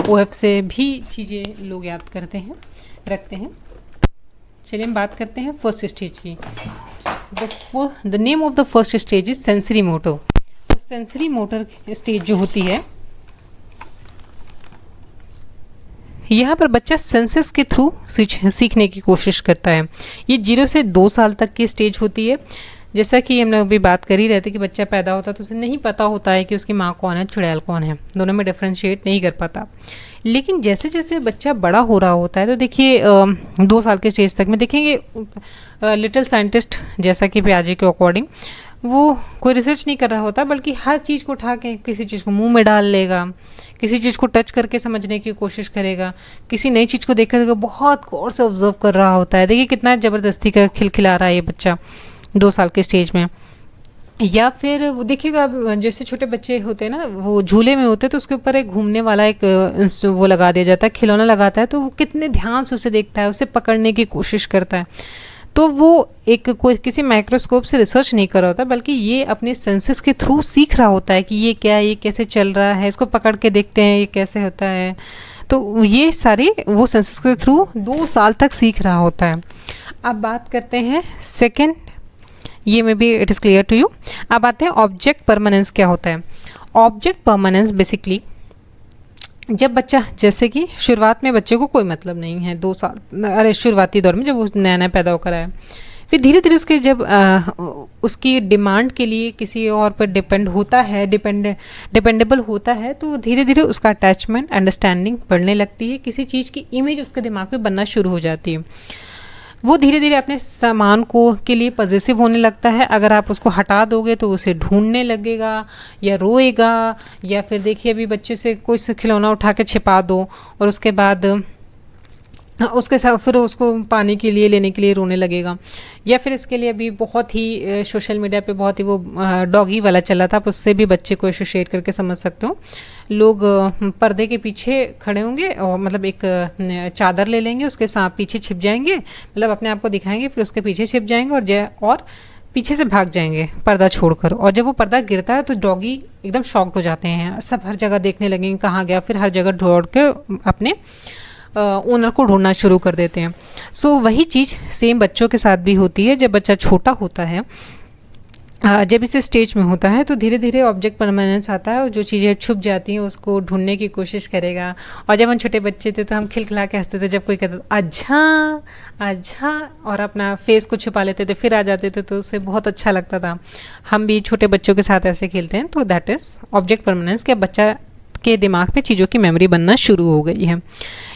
OF से भी चीज़ें लोग याद करते हैं, रखते हैं। चलिए हम बात करते हैं फर्स्ट स्टेज की। The name of the first stage is sensory motor. तो सेंसरी मोटर स्टेज जो होती है, यहाँ पर बच्चा सेंसेस के थ्रू सीखने की कोशिश करता है। ये 0 से 2 साल तक की स्टेज होती है। जैसा कि हम लोग अभी बात कर ही रहे थे कि बच्चा पैदा होता है तो उसे नहीं पता होता है कि उसकी माँ कौन है, चुड़ैल कौन है, दोनों में डिफ्रेंशिएट नहीं कर पाता। लेकिन जैसे जैसे बच्चा बड़ा हो रहा होता है तो देखिए 2 साल के स्टेज तक में देखेंगे लिटिल साइंटिस्ट जैसा कि पियाजे के अकॉर्डिंग वो कोई रिसर्च नहीं कर रहा होता, बल्कि हर चीज़ को उठा के किसी चीज़ को मुंह में डाल लेगा, किसी चीज़ को टच करके समझने की कोशिश करेगा, किसी नई चीज़ को देख कर बहुत गौर से ऑब्जर्व कर रहा होता है। देखिए कितना ज़बरदस्ती का खिलखिला रहा है ये बच्चा 2 साल के स्टेज में। या फिर वो देखिएगा जैसे छोटे बच्चे होते हैं ना, वो झूले में होते हैं तो उसके ऊपर एक घूमने वाला एक वो लगा दिया जाता है, खिलौना लगाता है, तो वो कितने ध्यान से उसे देखता है, उसे पकड़ने की कोशिश करता है। तो वो एक कोई किसी माइक्रोस्कोप से रिसर्च नहीं कर रहा होता, बल्कि ये अपने सेंसेस के थ्रू सीख रहा होता है कि ये क्या है, ये कैसे चल रहा है, इसको पकड़ के देखते हैं ये कैसे होता है। तो ये सारे वो सेंसेस के थ्रू 2 साल तक सीख रहा होता है। अब बात करते हैं सेकेंड, ये में भी it is clear to you. अब आते हैं ऑब्जेक्ट परमानेंस क्या होता है। ऑब्जेक्ट परमानेंस बेसिकली जब बच्चा, जैसे कि शुरुआत में बच्चे को कोई मतलब नहीं है 2 साल, अरे शुरुआती दौर में जब वो नया नया पैदा होकर आया, फिर धीरे धीरे उसके जब उसकी डिमांड के लिए किसी और पर डिपेंड होता है, डिपेंडेबल होता है, तो धीरे धीरे उसका अटैचमेंट, अंडरस्टैंडिंग बढ़ने लगती है, किसी चीज़ की इमेज उसके दिमाग में बनना शुरू हो जाती है। वो धीरे धीरे अपने सामान को के लिए पॉजेसिव होने लगता है। अगर आप उसको हटा दोगे तो उसे ढूंढने लगेगा या रोएगा, या फिर देखिए अभी बच्चे से कोई सा खिलौना उठा के छिपा दो और उसके बाद उसके साथ फिर उसको पानी के लिए लेने के लिए रोने लगेगा। या फिर इसके लिए अभी बहुत ही सोशल मीडिया पे बहुत ही वो डॉगी वाला चला था, आप उससे भी बच्चे को एसोसिएट करके समझ सकते हो। लोग पर्दे के पीछे खड़े होंगे और मतलब एक चादर ले लेंगे, उसके साथ पीछे छिप जाएंगे, मतलब अपने आप को दिखाएंगे, फिर उसके पीछे छिप जाएंगे और पीछे से भाग जाएंगे पर्दा छोड़कर। और जब वो पर्दा गिरता है तो डॉगी एकदम शॉक्ड हो जाते हैं, सब हर जगह देखने लगेंगे कहाँ गया, फिर हर जगह दौड़ कर अपने ओनर को ढूंढना शुरू कर देते हैं। सो वही चीज़ सेम बच्चों के साथ भी होती है। जब बच्चा छोटा होता है, जब इस स्टेज में होता है, तो धीरे धीरे ऑब्जेक्ट परमानेंस आता है और जो चीज़ें छुप जाती हैं उसको ढूंढने की कोशिश करेगा। और जब हम छोटे बच्चे थे तो हम खिलखिला के हंसते थे, जब कोई कहता था अच्छा अच्छा और अपना फेस को छुपा लेते थे, फिर आ जाते थे, तो उससे बहुत अच्छा लगता था। हम भी छोटे बच्चों के साथ ऐसे खेलते हैं। तो दैट इज़ ऑब्जेक्ट परमानेंस, कि बच्चा के दिमाग में चीज़ों की मेमोरी बनना शुरू हो गई है।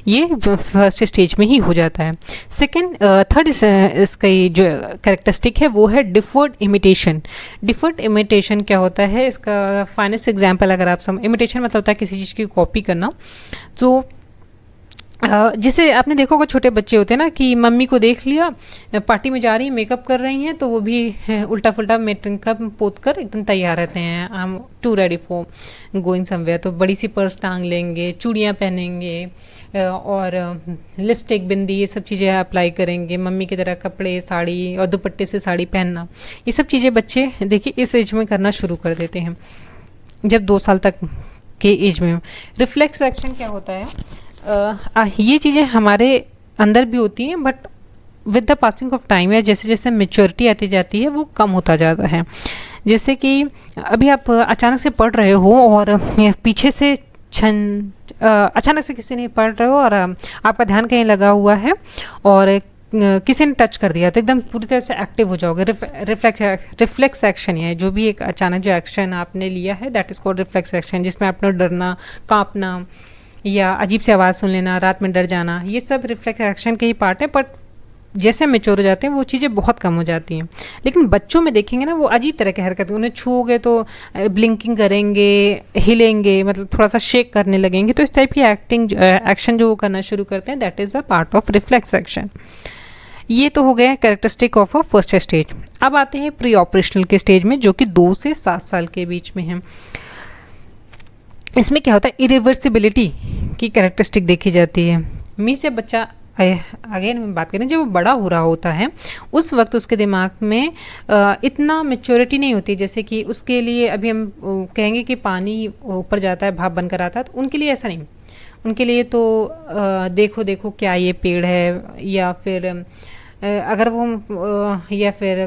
ये फर्स्ट स्टेज में ही हो जाता है। सेकेंड थर्ड इसका जो कैरेक्टरिस्टिक है वो है डिफर्ड इमिटेशन। डिफर्ड इमिटेशन क्या होता है, इसका फाइनेस्ट एग्जांपल अगर आप इमिटेशन मतलब होता है किसी चीज़ की कॉपी करना। तो जिसे आपने देखा होगा छोटे बच्चे होते हैं ना कि मम्मी को देख लिया पार्टी में जा रही हैं, मेकअप कर रही हैं, तो वो भी उल्टा फुल्टा मेकअप पोत कर एकदम तैयार रहते हैं, I am too ready for going somewhere. तो बड़ी सी पर्स टांग लेंगे, चूड़ियाँ पहनेंगे और लिपस्टिक, बिंदी, ये सब चीज़ें अप्लाई करेंगे, मम्मी की तरह कपड़े, साड़ी और दुपट्टे से साड़ी पहनना, ये सब चीज़ें बच्चे देखिए इस एज में करना शुरू कर देते हैं, जब 2 साल तक के एज में। रिफ्लेक्स एक्शन क्या होता है, ये चीज़ें हमारे अंदर भी होती हैं, but with the passing of time या जैसे जैसे मेच्योरिटी आती जाती है वो कम होता जाता है। जैसे कि अभी आप अचानक से पढ़ रहे हो और पीछे से अचानक से किसी ने पढ़ रहे हो और आपका ध्यान कहीं लगा हुआ है और किसी ने टच कर दिया तो एकदम पूरी तरह से एक्टिव हो जाओगे। रिफ्लेक्स एक्शन है, जो भी एक अचानक जो एक्शन आपने लिया है that is called reflex action, जिसमें आपने डरना, कांपना या अजीब सी आवाज़ सुन लेना, रात में डर जाना, ये सब रिफ्लेक्स एक्शन के ही पार्ट है। बट जैसे मेच्योर हो जाते हैं वो चीज़ें बहुत कम हो जाती हैं। लेकिन बच्चों में देखेंगे ना, वो अजीब तरह की हरकत, उन्हें छूओगे तो ब्लिंकिंग करेंगे, हिलेंगे, मतलब थोड़ा सा शेक करने लगेंगे। तो इस टाइप की एक्शन जो वो करना शुरू करते हैं that is a part of reflex action. ये तो हो गया characteristic of a first stage. अब आते हैं प्री ऑपरेशनल के स्टेज में, जो कि 2 से 7 साल के बीच में है। इसमें क्या होता है, इरिवर्सिबिलिटी की कैरेक्टरिस्टिक देखी जाती है। मीन्स जब बच्चा अगेन बात करें, जब वो बड़ा हो रहा होता है उस वक्त उसके दिमाग में इतना मेच्योरिटी नहीं होती, जैसे कि उसके लिए अभी हम कहेंगे कि पानी ऊपर जाता है, भाप बनकर आता है, तो उनके लिए ऐसा नहीं। उनके लिए तो देखो देखो क्या ये पेड़ है, या फिर अगर वो या फिर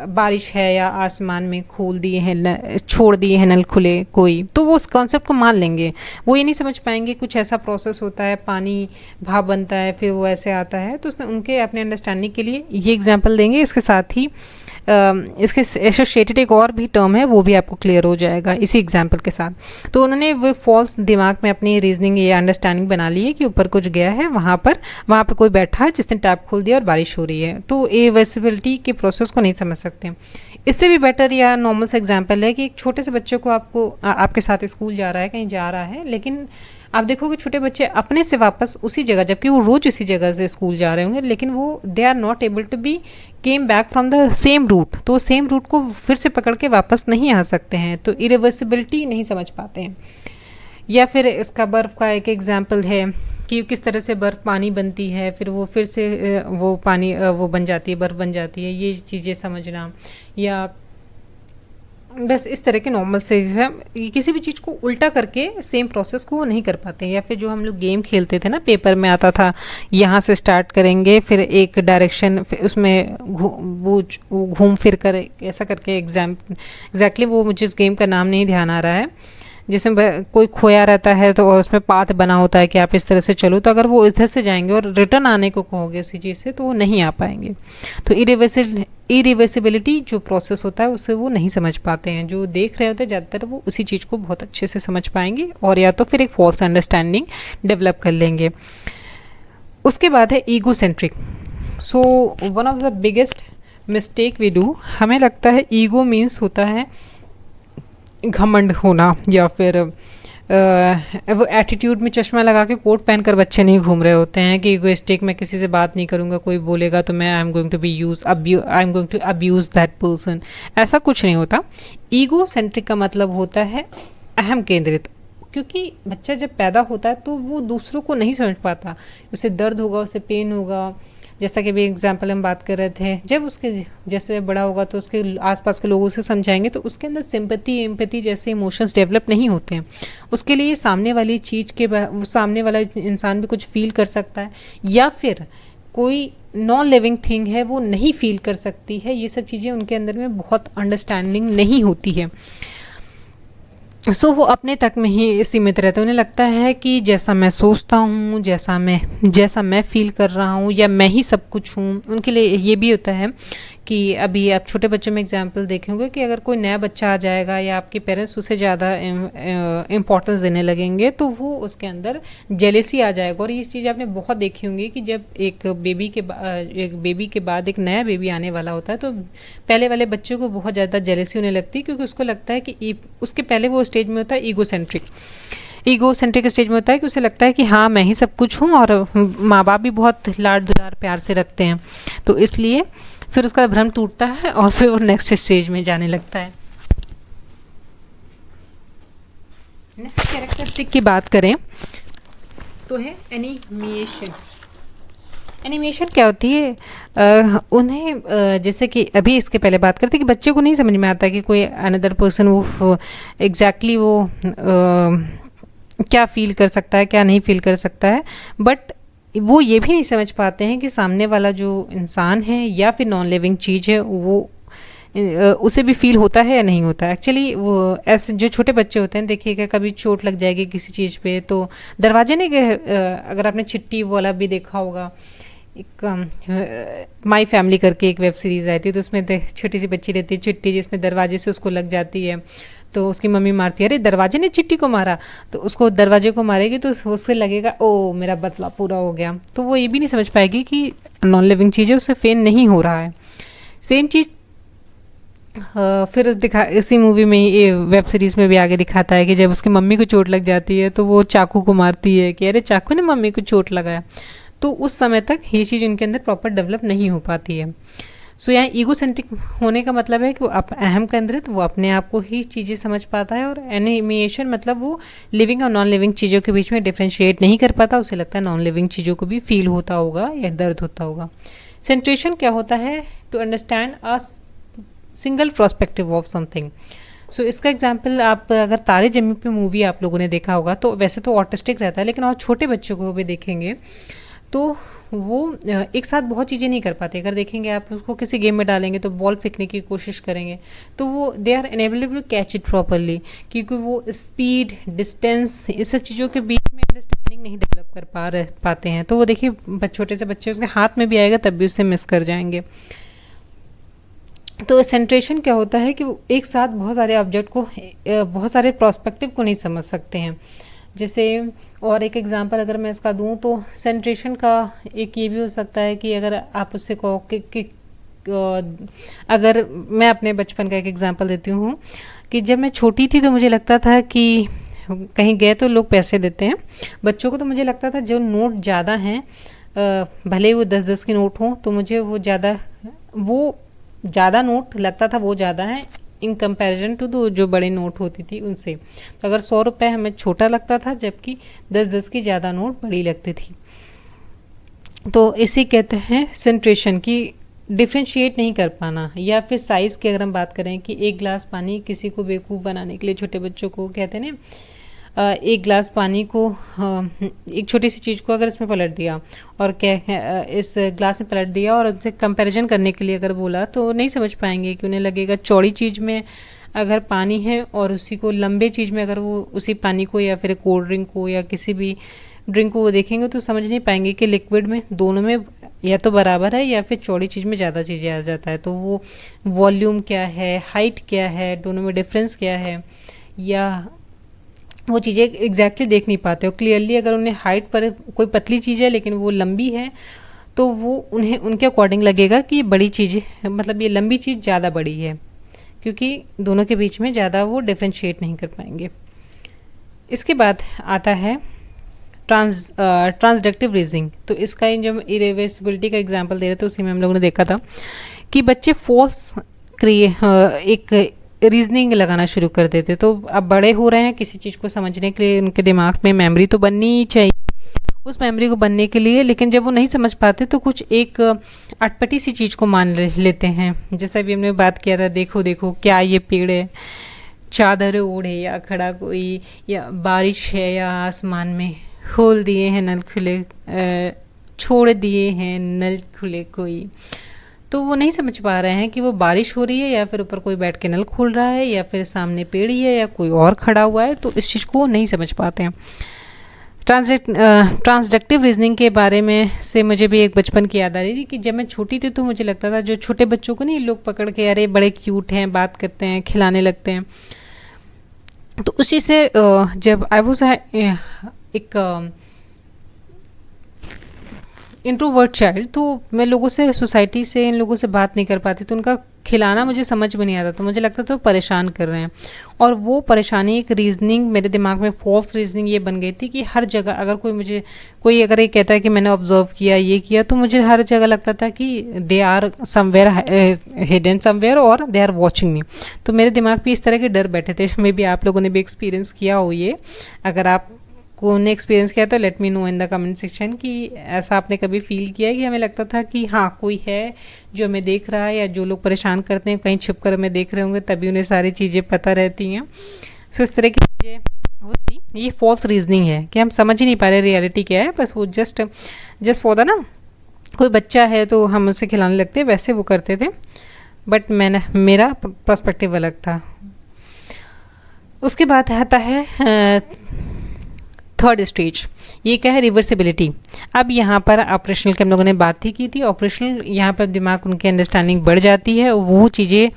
बारिश है या आसमान में खोल दिए हैं, छोड़ दिए हैं नल खुले कोई, तो वो उस कॉन्सेप्ट को मान लेंगे। वो ये नहीं समझ पाएंगे कुछ ऐसा प्रोसेस होता है, पानी भाप बनता है फिर वो ऐसे आता है। तो उनके अपने अंडरस्टैंडिंग के लिए ये एग्जांपल देंगे। इसके साथ ही इसके एसोसिएटेड एक और भी टर्म है, वो भी आपको क्लियर हो जाएगा इसी एग्जांपल के साथ। तो उन्होंने वो फॉल्स दिमाग में अपनी रीजनिंग या अंडरस्टैंडिंग बना ली है कि ऊपर कुछ गया है, वहाँ पर कोई बैठा है जिसने टैप खोल दिया और बारिश हो रही है। तो इरिवर्सिबिलिटी के प्रोसेस को नहीं समझ सकते। इससे भी बेटर या नॉर्मल सा एग्जाम्पल है कि एक छोटे से बच्चे को आपके साथ स्कूल जा रहा है, कहीं जा रहा है, लेकिन आप देखोगे छोटे बच्चे अपने से वापस उसी जगह, जबकि वो रोज उसी जगह से स्कूल जा रहे होंगे, लेकिन वो they are not able to be came back from the same route. तो सेम रूट को फिर से पकड़ के वापस नहीं आ सकते हैं, तो इरिवर्सिबिलिटी नहीं समझ पाते हैं। या फिर इसका बर्फ़ का एक एग्जाम्पल है कि किस तरह से बर्फ़ पानी बनती है, फिर वो फिर से वो पानी वो बन जाती है, बर्फ़ बन जाती है, ये चीज़ें समझना। या बस इस तरह के नॉर्मल से किसी भी चीज़ को उल्टा करके सेम प्रोसेस को वो नहीं कर पाते हैं। या फिर जो हम लोग गेम खेलते थे ना, पेपर में आता था यहाँ से स्टार्ट करेंगे, फिर एक डायरेक्शन, फिर उसमें घूम फिर कर ऐसा करके एग्जैक्टली वो मुझे इस गेम का नाम नहीं ध्यान आ रहा है, जिसमें कोई खोया रहता है तो और उसमें पाथ बना होता है कि आप इस तरह से चलो। तो अगर वो इधर से जाएंगे और रिटर्न आने को कहोगे उसी चीज़ से, तो वो नहीं आ पाएंगे। तो इरिवर्सिबिलिटी जो प्रोसेस होता है उसे वो नहीं समझ पाते हैं। जो देख रहे होते हैं ज़्यादातर वो उसी चीज़ को बहुत अच्छे से समझ पाएंगे, और या तो फिर एक फॉल्स अंडरस्टैंडिंग डेवलप कर लेंगे। उसके बाद है egocentric. So one of the biggest mistake we do, हमें लगता है ईगो मीन्स होता है घमंड होना, या फिर वो एटीट्यूड में चश्मा लगा के कोट पहनकर बच्चे नहीं घूम रहे होते हैं कि इगोइस्टिक, मैं किसी से बात नहीं करूँगा, कोई बोलेगा तो मैं I am going to abuse that person. ऐसा कुछ नहीं होता। ईगो सेंट्रिक का मतलब होता है अहम केंद्रित, क्योंकि बच्चा जब पैदा होता है तो वो दूसरों को नहीं समझ पाता, उसे दर्द होगा, उसे पेन होगा। जैसा कि भी एग्जाम्पल हम बात कर रहे थे, जब उसके जैसे बड़ा होगा तो उसके आसपास के लोगों से समझाएंगे तो उसके अंदर सिंपैथी, एम्पैथी जैसे इमोशंस डेवलप नहीं होते हैं। उसके लिए सामने वाली चीज़ के सामने वाला इंसान भी कुछ फील कर सकता है, या फिर कोई नॉन लिविंग थिंग है वो नहीं फील कर सकती है। ये सब चीज़ें उनके अंदर में बहुत अंडरस्टैंडिंग नहीं होती है। वो अपने तक में ही सीमित रहते हैं। उन्हें लगता है कि जैसा मैं सोचता हूँ, जैसा मैं फील कर रहा हूँ, या मैं ही सब कुछ हूँ। उनके लिए ये भी होता है कि अभी आप छोटे बच्चों में एग्जाम्पल देखे होंगे कि अगर कोई नया बच्चा आ जाएगा या आपके पेरेंट्स उसे ज़्यादा इम्पोर्टेंस देने लगेंगे तो वो उसके अंदर जेलेसी आ जाएगा। और ये चीज़ आपने बहुत देखी होंगी कि जब एक बेबी के बाद एक नया बेबी आने वाला होता है तो पहले वाले बच्चे को बहुत ज़्यादा जेलेसी होने लगती है, क्योंकि उसको लगता है कि उसके पहले वो स्टेज में होता है ईगोसेंट्रिक स्टेज में होता है कि उसे लगता है कि हाँ मैं ही सब कुछ हूँ, और माँ बाप भी बहुत लाड दुलार प्यार से रखते हैं। तो इसलिए फिर उसका भ्रम टूटता है और फिर वो नेक्स्ट स्टेज में जाने लगता है। नेक्स्ट कैरेक्टरिस्टिक की बात करें तो है एनिमेशन। एनिमेशन क्या होती है? उन्हें जैसे कि अभी इसके पहले बात करते कि बच्चे को नहीं समझ में आता कि कोई अनदर पर्सन वो एग्जैक्टली वो क्या फील कर सकता है, क्या नहीं फील कर सकता है। बट वो ये भी नहीं समझ पाते हैं कि सामने वाला जो इंसान है या फिर नॉन लिविंग चीज़ है वो उसे भी फील होता है या नहीं होता। एक्चुअली वो ऐसे जो छोटे बच्चे होते हैं, देखिएगा कभी चोट लग जाएगी किसी चीज़ पे तो दरवाजे नहीं गए, अगर आपने चिट्टी वाला भी देखा होगा, एक माई फैमिली करके एक वेब सीरीज़ आई थी, तो उसमें छोटी सी बच्ची रहती है चिट्टी, जिसमें दरवाजे से उसको लग जाती है, तो उसकी मम्मी मारती है, अरे दरवाजे ने चिट्टी को मारा, तो उसको दरवाजे को मारेगी तो उससे लगेगा ओ मेरा बदला पूरा हो गया। तो वो ये भी नहीं समझ पाएगी कि नॉन लिविंग चीज़ है, उससे फेन नहीं हो रहा है। सेम चीज़ फिर इसी मूवी में, ये वेब सीरीज़ में भी आगे दिखाता है कि जब उसकी मम्मी को चोट लग जाती है तो वो चाकू को मारती है कि अरे चाकू ने मम्मी को चोट लगाया। तो उस समय तक ये चीज़ उनके अंदर प्रॉपर डेवलप नहीं हो पाती है। सो यहाँ ईगोसेंट्रिक होने का मतलब है कि वो अहम केंद्रित, वो अपने आप को ही चीज़ें समझ पाता है, और एनिमिएशन मतलब वो लिविंग और नॉन लिविंग चीज़ों के बीच में डिफ्रेंशिएट नहीं कर पाता, उसे लगता है नॉन लिविंग चीज़ों को भी फील होता होगा या दर्द होता होगा। सेंट्रेशन क्या होता है? To understand a single prospective of something. So इसका एग्जाम्पल, आप अगर तारे ज़मीन पे मूवी आप लोगों ने देखा होगा, तो वैसे तो ऑटिस्टिक रहता है, लेकिन और छोटे बच्चों को भी देखेंगे तो वो एक साथ बहुत चीज़ें नहीं कर पाते। अगर देखेंगे आप उसको किसी गेम में डालेंगे तो बॉल फेंकने की कोशिश करेंगे तो वो they are unable to catch it properly, क्योंकि वो स्पीड, डिस्टेंस, इस सब चीज़ों के बीच में अंडरस्टैंडिंग नहीं डेवलप कर पाते हैं। तो वो देखिए छोटे से बच्चे उसके हाथ में भी आएगा तब भी उससे मिस कर जाएंगे। तो सेंट्रेशन क्या होता है कि वो एक साथ बहुत सारे ऑब्जेक्ट को, बहुत सारे प्रोस्पेक्टिव को नहीं समझ सकते हैं। जैसे और एक एग्जांपल अगर मैं इसका दूं तो सेंट्रेशन का एक ये भी हो सकता है कि अगर आप उससे कहो कि अगर मैं अपने बचपन का एक एग्जांपल देती हूँ कि जब मैं छोटी थी तो मुझे लगता था कि कहीं गए तो लोग पैसे देते हैं बच्चों को, तो मुझे लगता था जो नोट ज़्यादा हैं, भले वो 10-10 की नोट हों, तो मुझे वो ज़्यादा नोट लगता था वो ज़्यादा है इन कंपैरिजन टू दो जो बड़े नोट होती थी उनसे। तो अगर 100 रुपये हमें छोटा लगता था, जबकि 10-10 की ज़्यादा नोट बड़ी लगती थी। तो इसे कहते हैं सेंट्रेशन, की डिफ्रेंशिएट नहीं कर पाना। या फिर साइज़ की अगर हम बात करें कि एक गिलास पानी किसी को बेवकूफ़ बनाने के लिए, छोटे बच्चों को कहते हैं ना, एक गिलास पानी को, एक छोटी सी चीज़ को अगर इसमें पलट दिया और इस ग्लास में पलट दिया और उनसे कंपैरिजन करने के लिए अगर बोला तो नहीं समझ पाएंगे, कि उन्हें लगेगा चौड़ी चीज़ में अगर पानी है और उसी को लंबे चीज़ में अगर वो उसी पानी को या फिर कोल्ड ड्रिंक को या किसी भी ड्रिंक को वो देखेंगे तो समझ नहीं पाएंगे कि लिक्विड में दोनों में या तो बराबर है या फिर चौड़ी चीज़ में ज़्यादा चीज़ें आ जाता है। तो वो वॉल्यूम क्या है, हाइट क्या है, दोनों में डिफरेंस क्या है, या वो चीज़ें एग्जैक्टली देख नहीं पाते हो क्लियरली। अगर उन्हें हाइट पर कोई पतली चीज़ है लेकिन वो लंबी है तो वो उन्हें उनके अकॉर्डिंग लगेगा कि ये बड़ी चीज़, मतलब ये लंबी चीज़ ज़्यादा बड़ी है, क्योंकि दोनों के बीच में ज़्यादा वो डिफ्रेंशिएट नहीं कर पाएंगे। इसके बाद आता है ट्रांसडक्टिव रीजनिंग। तो इसका जब इरिवर्सिबिलिटी का एग्जांपल दे रहे थे उसी में हम लोगों ने देखा था कि बच्चे फॉल्स एक रीजनिंग लगाना शुरू कर देते। तो अब बड़े हो रहे हैं, किसी चीज़ को समझने के लिए उनके दिमाग में मेमोरी तो बननी ही चाहिए, उस मेमोरी को बनने के लिए, लेकिन जब वो नहीं समझ पाते तो कुछ एक अटपटी सी चीज़ को मान लेते हैं। जैसा भी हमने बात किया था, देखो देखो क्या ये पेड़ है, चादर ओढ़े या खड़ा कोई, या बारिश है, या आसमान में खोल दिए हैं नल खुले, छोड़ दिए हैं नल खुले कोई। तो वो नहीं समझ पा रहे हैं कि वो बारिश हो रही है या फिर ऊपर कोई बैठ के नल खोल रहा है या फिर सामने पेड़ ही है या कोई और खड़ा हुआ है, तो इस चीज़ को नहीं समझ पाते हैं। ट्रांसडक्टिव रीजनिंग के बारे में से मुझे भी एक बचपन की याद आ रही थी कि जब मैं छोटी थी तो मुझे लगता था जो छोटे बच्चों को नहीं लोग पकड़ के अरे बड़े क्यूट हैं, बात करते हैं, खिलाने लगते हैं, तो उसी से जब आई वॉज एक इंट्रोवर्ट चाइल्ड, तो मैं लोगों से, सोसाइटी से, इन लोगों से बात नहीं कर पाती, तो उनका खिलाना मुझे समझ में नहीं आता, तो मुझे लगता था वो परेशान कर रहे हैं। और वो परेशानी एक रीजनिंग मेरे दिमाग में, फॉल्स रीजनिंग ये बन गई थी कि हर जगह अगर कोई अगर ये कहता है कि मैंने ऑब्जर्व किया, ये किया, तो मुझे हर जगह लगता था कि they are somewhere hidden somewhere और दे आर वॉचिंग मी। तो मेरे दिमाग में इस तरह के डर बैठे थे। मे बी आप लोगों ने भी एक्सपीरियंस किया हो ये। अगर आप कौन ने एक्सपीरियंस किया तो let me know in the comment section कि ऐसा आपने कभी फील किया है कि हमें लगता था कि हाँ कोई है जो हमें देख रहा है, या जो लोग परेशान करते हैं कहीं छुप कर हमें देख रहे होंगे तभी उन्हें सारी चीज़ें पता रहती हैं। सो इस तरह की चीज़ें होती, ये फॉल्स रीजनिंग है कि हम समझ ही नहीं पा रहे रियलिटी क्या है, बस वो जस्ट फॉर द ना, कोई बच्चा है तो हम उसे खिलाने लगते हैं, वैसे वो करते थे। बट मेरा पर्सपेक्टिव अलग था। उसके बाद आता है थर्ड स्टेज, ये क्या है, रिवर्सिबिलिटी। अब यहाँ पर ऑपरेशनल की हम लोगों ने बात ही की थी। ऑपरेशनल यहाँ पर दिमाग उनकी अंडरस्टैंडिंग बढ़ जाती है, वो चीज़ें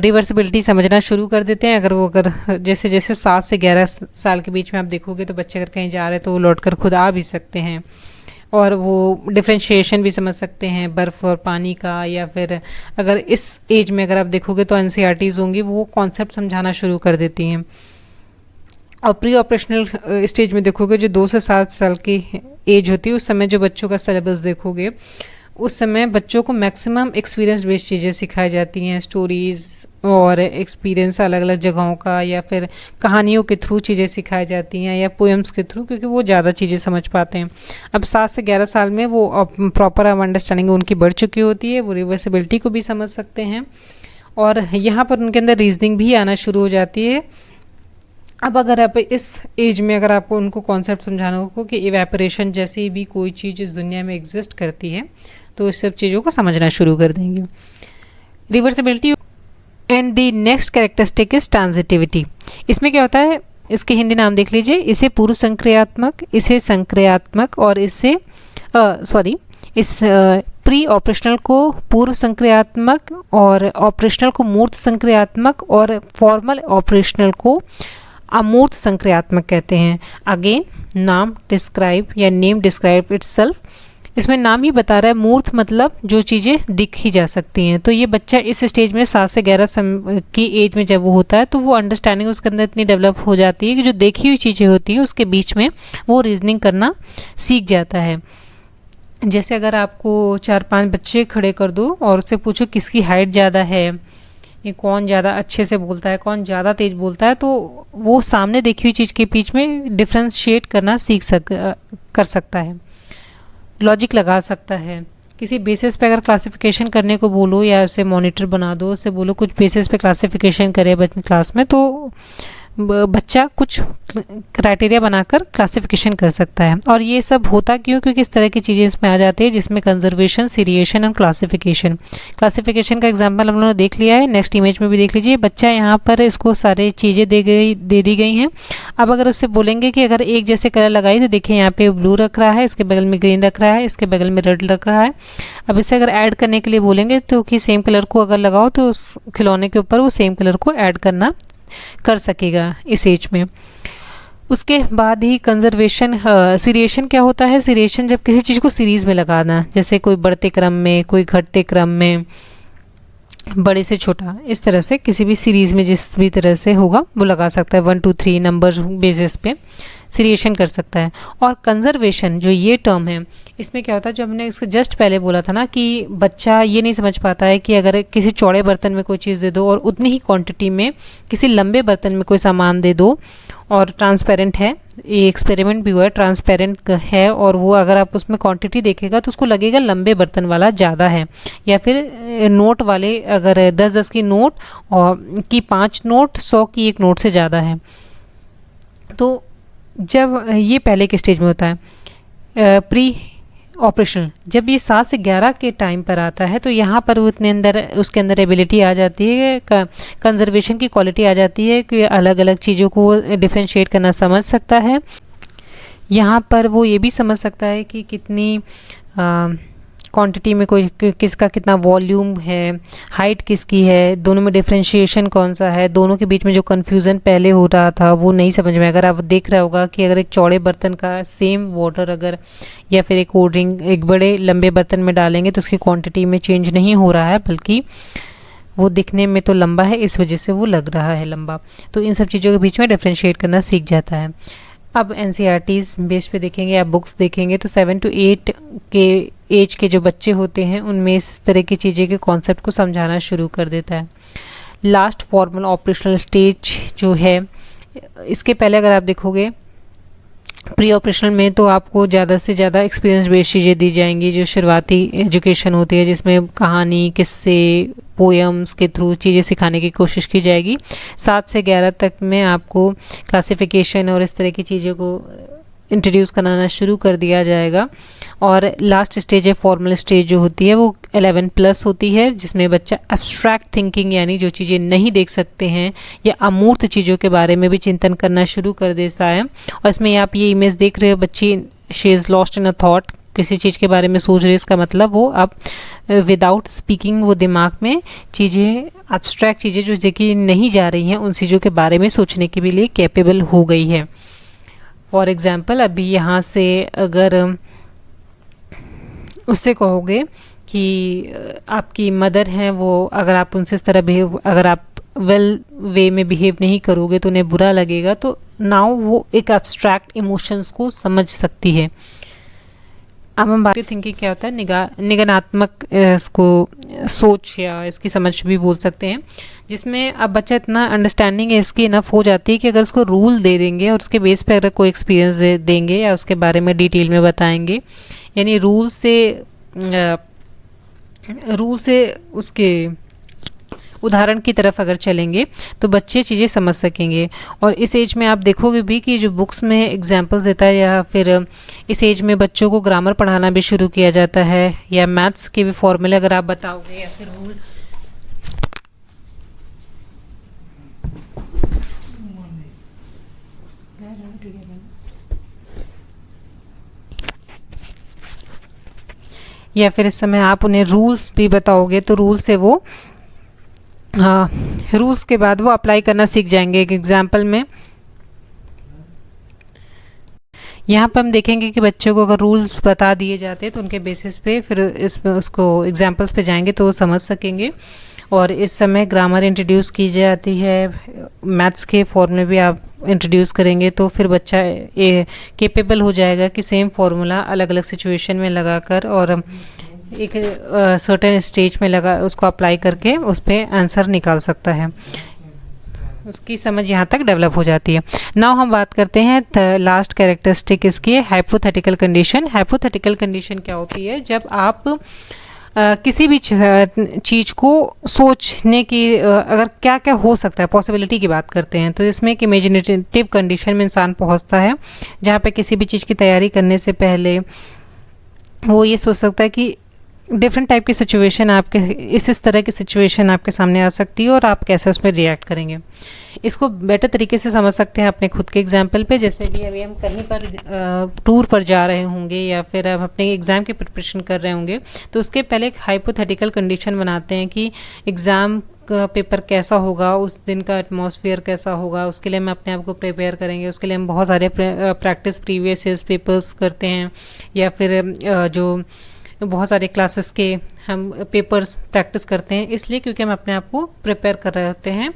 रिवर्सिबिलिटी समझना शुरू कर देते हैं। अगर जैसे जैसे 7 से 11 साल के बीच में आप देखोगे तो बच्चे अगर कहीं जा रहे हैं तो वो लौट कर खुद आ भी सकते हैं, और वो डिफ्रेंशिएशन भी समझ सकते हैं बर्फ़ और पानी का। या फिर अगर इस एज में अगर आप देखोगे तो एनसीईआरटीज़ होंगी, वो कॉन्सेप्ट समझाना शुरू कर देती हैं। और प्री ऑपरेशनल स्टेज में देखोगे जो 2 से 7 साल की एज होती है, उस समय जो बच्चों का सिलेबस देखोगे, उस समय बच्चों को मैक्सिमम एक्सपीरियंस बेस्ड चीज़ें सिखाई जाती हैं, स्टोरीज़ और एक्सपीरियंस अलग अलग जगहों का, या फिर कहानियों के थ्रू चीज़ें सिखाई जाती हैं, या पोएम्स के थ्रू, क्योंकि वो ज़्यादा चीज़ें समझ पाते हैं। अब 7 से 11 साल में वो प्रॉपर अंडरस्टैंडिंग उनकी बढ़ चुकी होती है, वो रिवर्सिबिलिटी को भी समझ सकते हैं, और यहाँ पर उनके अंदर रीजनिंग भी आना शुरू हो जाती है। अब अगर आप इस एज में अगर आपको उनको कॉन्सेप्ट समझाना हो कि इवेपोरेशन जैसी भी कोई चीज़ इस दुनिया में एग्जिस्ट करती है, तो इस सब चीज़ों को समझना शुरू कर देंगे। Reversibility and the next characteristic is transitivity. इसमें क्या होता है, इसके हिंदी नाम देख लीजिए, इसे पूर्व संक्रियात्मक, इसे संक्रियात्मक, और इसे इस प्री ऑपरेशनल को पूर्व संक्रियात्मक, और ऑपरेशनल को मूर्त संक्रियात्मक, और फॉर्मल ऑपरेशनल को अमूर्त संक्रियात्मक कहते हैं। अगेन नाम डिस्क्राइब या नेम डिस्क्राइब इटसेल्फ। इसमें नाम ही बता रहा है, मूर्त मतलब जो चीज़ें दिख ही जा सकती हैं। तो ये बच्चा इस स्टेज में 7 से 11 की एज में जब वो होता है, तो वो अंडरस्टैंडिंग उसके अंदर इतनी डेवलप हो जाती है कि जो देखी हुई चीज़ें होती हैं उसके बीच में वो रीजनिंग करना सीख जाता है। जैसे अगर आपको 4-5 बच्चे खड़े कर दो और उससे पूछो किसकी हाइट ज़्यादा है, ये कौन ज़्यादा अच्छे से बोलता है, कौन ज़्यादा तेज बोलता है, तो वो सामने देखी हुई चीज़ के बीच में डिफ्रेंशिएट करना कर सकता है, लॉजिक लगा सकता है। किसी बेसिस पे अगर क्लासिफिकेशन करने को बोलो, या उसे मॉनिटर बना दो, उससे बोलो कुछ बेसिस पे क्लासिफिकेशन करे क्लास में, तो बच्चा कुछ क्राइटेरिया बनाकर क्लासिफिकेशन कर सकता है। और ये सब होता क्यों, क्योंकि इस तरह की चीज़ें इसमें आ जाती है जिसमें कंजर्वेशन, सीरिएशन और क्लासिफिकेशन। क्लासिफिकेशन का एग्जांपल हम लोगों ने देख लिया है, नेक्स्ट इमेज में भी देख लीजिए। बच्चा यहाँ पर इसको सारी चीज़ें दे दी गई हैं। अब अगर उससे बोलेंगे कि अगर एक जैसे कलर लगाई, तो देखिए यहाँ पे ब्लू रख रहा है, इसके बगल में ग्रीन रख रहा है, इसके बगल में रेड रख रहा है। अब इसे अगर ऐड करने के लिए बोलेंगे तो कि सेम कलर को अगर लगाओ, तो उस खिलौने के ऊपर वो सेम कलर को ऐड कर सकेगा इस एज में। उसके बाद ही कंजर्वेशन, सीरिएशन क्या होता है, सीरिएशन जब किसी चीज़ को सीरीज़ में लगाना, जैसे कोई बढ़ते क्रम में, कोई घटते क्रम में, बड़े से छोटा, इस तरह से किसी भी सीरीज़ में जिस भी तरह से होगा वो लगा सकता है। 1 2 3 नंबर बेसिस पे सीरिएशन कर सकता है। और कंजर्वेशन जो ये टर्म है, इसमें क्या होता है, जो हमने इसको जस्ट पहले बोला था ना कि बच्चा ये नहीं समझ पाता है कि अगर किसी चौड़े बर्तन में कोई चीज़ दे दो और उतनी ही क्वांटिटी में किसी लंबे बर्तन में कोई सामान दे दो, और ट्रांसपेरेंट है, ये एक्सपेरिमेंट भी हुआ है, ट्रांसपेरेंट है, और वो अगर आप उसमें क्वांटिटी देखेगा तो उसको लगेगा लंबे बर्तन वाला ज़्यादा है। या फिर नोट वाले अगर 10-10 की नोट और की 5 नोट 100 की 1 नोट से ज़्यादा है। तो जब ये पहले के स्टेज में होता है। प्री ऑपरेशनल जब ये 7 से 11 के टाइम पर आता है, तो यहाँ पर वो इतने अंदर उसके अंदर एबिलिटी आ जाती है, कंजर्वेशन की क्वालिटी आ जाती है कि अलग अलग चीज़ों को डिफ्रेंशिएट करना समझ सकता है। यहाँ पर वो ये भी समझ सकता है कि कितनी क्वांटिटी में कोई किसका कितना वॉल्यूम है, हाइट किसकी है, दोनों में डिफरेंशिएशन कौन सा है, दोनों के बीच में जो कन्फ्यूज़न पहले हो रहा था वो नहीं समझ में। अगर आप देख रहा होगा कि अगर एक चौड़े बर्तन का सेम वाटर अगर या फिर एक कोल्ड ड्रिंक एक बड़े लंबे बर्तन में डालेंगे तो उसकी क्वांटिटी में चेंज नहीं हो रहा है, बल्कि वो दिखने में तो लंबा है, इस वजह से वो लग रहा है लंबा। तो इन सब चीज़ों के बीच में डिफरेंशिएट करना सीख जाता है। अब एनसीईआरटीज़ बेस पे देखेंगे, आप बुक्स देखेंगे तो 7 to 8 के एज के जो बच्चे होते हैं उनमें इस तरह की चीज़ें के कॉन्सेप्ट को समझाना शुरू कर देता है। लास्ट फॉर्मल ऑपरेशनल स्टेज जो है, इसके पहले अगर आप देखोगे प्री ऑपरेशनल में तो आपको ज़्यादा से ज़्यादा एक्सपीरियंस बेस्ड चीज़ें दी जाएंगी, जो शुरुआती एजुकेशन होती है जिसमें कहानी, किस्से, पोएम्स के थ्रू चीज़ें सिखाने की कोशिश की जाएगी। 7 से 11 तक में आपको क्लासिफिकेशन और इस तरह की चीज़ों को इंट्रोड्यूस कराना शुरू कर दिया जाएगा। और लास्ट स्टेज है फॉर्मल स्टेज जो होती है वो 11+ होती है, जिसमें बच्चा एब्स्ट्रैक्ट थिंकिंग यानी जो चीज़ें नहीं देख सकते हैं या अमूर्त चीज़ों के बारे में भी चिंतन करना शुरू कर देता है। और इसमें आप ये इमेज देख रहे हो, बच्ची she is lost in a thought, किसी चीज़ के बारे में सोच रहे, इसका मतलब वो अब विदाउट स्पीकिंग वो दिमाग में चीज़ें एब्स्ट्रैक्ट चीज़ें जो कि नहीं जा रही हैं उन चीज़ों के बारे में सोचने के भी लिए कैपेबल हो गई है। फॉर एग्ज़ाम्पल अभी यहाँ से अगर उससे कहोगे कि आपकी मदर हैं वो, अगर आप उनसे इस तरह बिहेव, अगर आप वेल वे में बिहेव नहीं करोगे तो उन्हें बुरा लगेगा, तो नाउ वो एक एब्स्ट्रैक्ट इमोशंस को समझ सकती है। अब हम बात थिंकिंग क्या होता है, निगनात्मक इसको सोच या इसकी समझ भी बोल सकते हैं, जिसमें अब बच्चा इतना अंडरस्टैंडिंग है इसकी इनफ हो जाती है कि अगर उसको रूल दे देंगे और उसके बेस पे अगर कोई एक्सपीरियंस देंगे या उसके बारे में डिटेल में बताएंगे, यानी रूल से उसके उदाहरण की तरफ अगर चलेंगे तो बच्चे चीज़ें समझ सकेंगे। और इस एज में आप देखोगे भी कि जो बुक्स में एग्जांपल्स देता है या फिर इस एज में बच्चों को ग्रामर पढ़ाना भी शुरू किया जाता है, या मैथ्स के भी फॉर्मूले अगर आप बताओगे या फिर रूल। या फिर इस समय आप उन्हें रूल्स भी बताओगे तो रूल से वो रूल्स के बाद वो अप्लाई करना सीख जाएंगे। एक एग्जाम्पल में यहाँ पर हम देखेंगे कि बच्चों को अगर रूल्स बता दिए जाते हैं तो उनके बेसिस पे फिर इसमें उसको एग्जाम्पल्स पे जाएंगे तो वो समझ सकेंगे। और इस समय ग्रामर इंट्रोड्यूस की जाती है, मैथ्स के फॉर्मूले भी आप इंट्रोड्यूस करेंगे तो फिर बच्चा केपेबल हो जाएगा कि सेम फार्मूला अलग अलग सिचुएशन में लगाकर और एक सर्टेन स्टेज में लगा उसको अप्लाई करके उस पर आंसर निकाल सकता है। उसकी समझ यहाँ तक डेवलप हो जाती है। नाउ हम बात करते हैं लास्ट कैरेक्टरिस्टिक इसकी है हाइपोथेटिकल कंडीशन। हाइपोथेटिकल कंडीशन क्या होती है, जब आप किसी भी चीज़ को सोचने की अगर क्या क्या हो सकता है पॉसिबिलिटी की बात करते हैं, तो इसमें एक इमेजिनेटिव कंडीशन में इंसान पहुंचता है जहाँ पे किसी भी चीज़ की तैयारी करने से पहले वो ये सोच सकता है कि डिफरेंट टाइप की सिचुएशन आपके इस तरह की सिचुएशन आपके सामने आ सकती है और आप कैसे उसमें रिएक्ट करेंगे। इसको बेटर तरीके से समझ सकते हैं अपने खुद के एग्जाम्पल पे, जैसे कि अभी हम कहीं पर टूर पर जा रहे होंगे या फिर हम अपने एग्ज़ाम की प्रिपरेशन कर रहे होंगे, तो उसके पहले एक हाइपोथेटिकल कंडीशन बनाते हैं कि एग्ज़ाम का पेपर कैसा होगा, उस दिन का एटमॉस्फेयर कैसा होगा, उसके लिए हम अपने आप को प्रिपेयर करेंगे। उसके लिए हम बहुत सारे प्रैक्टिस प्रीवियस ईयर्स पेपर्स करते हैं या फिर जो बहुत सारे क्लासेस के हम पेपर्स प्रैक्टिस करते हैं, इसलिए क्योंकि हम अपने आप को प्रिपेयर कर रहे होते हैं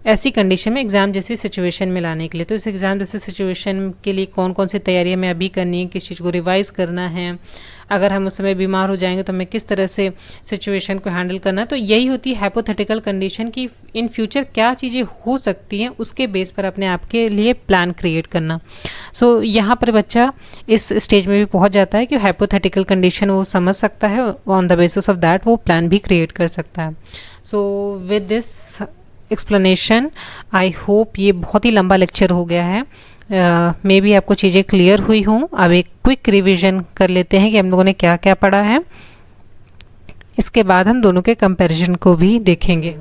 ऐसी कंडीशन में एग्ज़ाम जैसी सिचुएशन में लाने के लिए। तो इस एग्ज़ाम जैसी सिचुएशन के लिए कौन कौन सी तैयारी हमें अभी करनी है, किस चीज़ को रिवाइज़ करना है, अगर हम उस समय बीमार हो जाएंगे तो हमें किस तरह से सिचुएशन को हैंडल करना है। तो यही होती है हाइपोथेटिकल कंडीशन की इन फ्यूचर क्या चीज़ें हो सकती हैं उसके बेस पर अपने आप के लिए प्लान क्रिएट करना। सो यहाँ पर बच्चा इस स्टेज में भी पहुँच जाता है कि हाइपोथेटिकल कंडीशन वो समझ सकता है, on the basis of that वो प्लान भी क्रिएट कर सकता है। So with this explanation I hope, ये बहुत ही लंबा लेक्चर हो गया है, मे बी आपको चीज़ें क्लियर हुई हों। अब एक क्विक रिवीजन कर लेते हैं कि हम लोगों ने क्या क्या पढ़ा है, इसके बाद हम दोनों के कंपैरिजन को भी देखेंगे।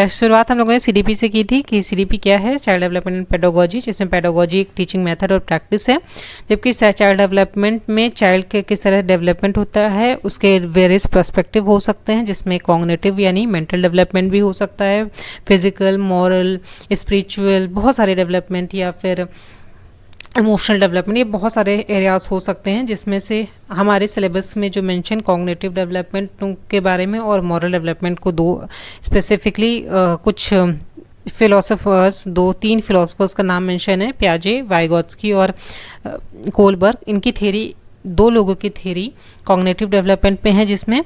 शुरुआत हम लोगों ने सीडीपी से की थी कि सीडीपी क्या है, चाइल्ड डेवलपमेंट एंड पेडागोजी, जिसमें पेडागोजी एक टीचिंग मेथड और प्रैक्टिस है, जबकि चाइल्ड डेवलपमेंट में चाइल्ड के किस तरह डेवलपमेंट होता है उसके वेरियस पर्सपेक्टिव हो सकते हैं, जिसमें कॉग्निटिव यानी मेंटल डेवलपमेंट भी हो सकता है, फिजिकल, मॉरल, स्पिरिचुअल, बहुत सारे डेवलपमेंट, या फिर इमोशनल डेवलपमेंट, ये बहुत सारे एरियाज हो सकते हैं, जिसमें से हमारे सिलेबस में जो मेंशन कॉग्निटिव डेवलपमेंट के बारे में और मॉरल डेवलपमेंट को दो स्पेसिफिकली कुछ फिलोसोफर्स, 2-3 फिलोसोफर्स का नाम मेंशन है, प्याजे, वाइगोत्स्की और कोलबर्ग। इनकी थ्योरी, 2 लोगों की थ्योरी कॉग्निटिव डेवलपमेंट में है, जिसमें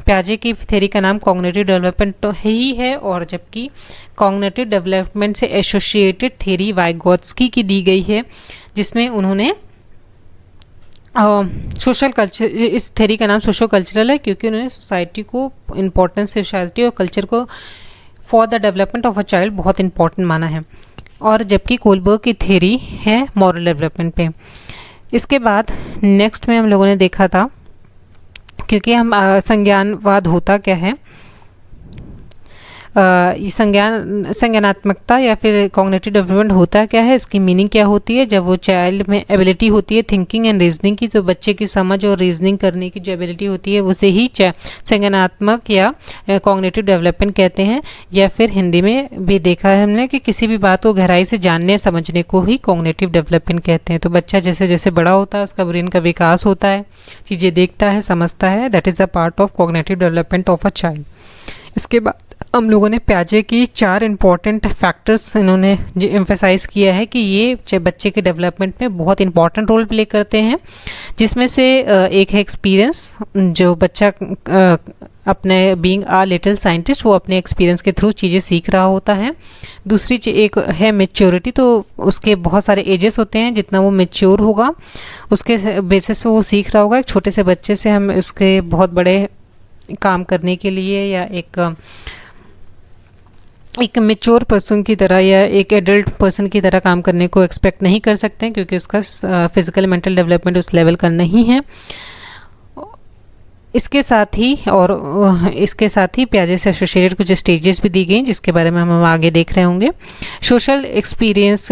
प्याजे की थ्योरी का नाम कॉग्निटिव डेवलपमेंट तो ही है, और जबकि कॉग्निटिव डेवलपमेंट से एसोसिएटेड थ्योरी वाइगोत्स्की की दी गई है, जिसमें उन्होंने सोशल कल्चर, इस थ्योरी का नाम सोशो कल्चरल है क्योंकि उन्होंने सोसाइटी को इम्पोर्टेंस, सोसाइटी और कल्चर को for the development of a child बहुत इंपॉर्टेंट माना है। और जबकि कोलबर्ग की थ्योरी है मॉरल डेवलपमेंट पे। इसके बाद नेक्स्ट में हम लोगों ने देखा था, क्योंकि हम संज्ञानवाद होता क्या है, ये संज्ञानात्मकता या फिर कॉग्निटिव डेवलपमेंट होता क्या है, इसकी मीनिंग क्या होती है। जब वो चाइल्ड में एबिलिटी होती है थिंकिंग एंड रीजनिंग की, तो बच्चे की समझ और रीजनिंग करने की जो एबिलिटी होती है उसे ही संज्ञानात्मक या कॉग्निटिव डेवलपमेंट कहते हैं। या फिर हिंदी में भी देखा है हमने कि किसी भी बात को गहराई से जानने समझने को ही कॉग्निटिव डेवलपमेंट कहते हैं। तो बच्चा जैसे जैसे बड़ा होता है उसका ब्रेन का विकास होता है, चीज़ें देखता है, समझता है, that is a part of cognitive development of a child. इसके बाद हम लोगों ने प्याजे की 4 इंपॉर्टेंट फैक्टर्स इन्होंने एम्फेसाइज किया है कि ये बच्चे के डेवलपमेंट में बहुत इंपॉर्टेंट रोल प्ले करते हैं, जिसमें से एक है एक्सपीरियंस, जो बच्चा अपने बीइंग अ लिटिल साइंटिस्ट वो अपने एक्सपीरियंस के थ्रू चीज़ें सीख रहा होता है। दूसरी चीज़ एक है मैच्योरिटी, तो उसके बहुत सारे एजेस होते हैं, जितना वो मैच्योर होगा उसके बेसिस पे वो सीख रहा होगा। एक छोटे से बच्चे से हम उसके बहुत बड़े काम करने के लिए या एक मैच्योर पर्सन की तरह या एक एडल्ट पर्सन की तरह काम करने को एक्सपेक्ट नहीं कर सकते हैं, क्योंकि उसका फिजिकल मेंटल डेवलपमेंट उस लेवल का नहीं है। इसके साथ ही प्याजे से एसोसिएटेड कुछ स्टेजेस भी दी गई, जिसके बारे में हम आगे देख रहे होंगे। सोशल एक्सपीरियंस,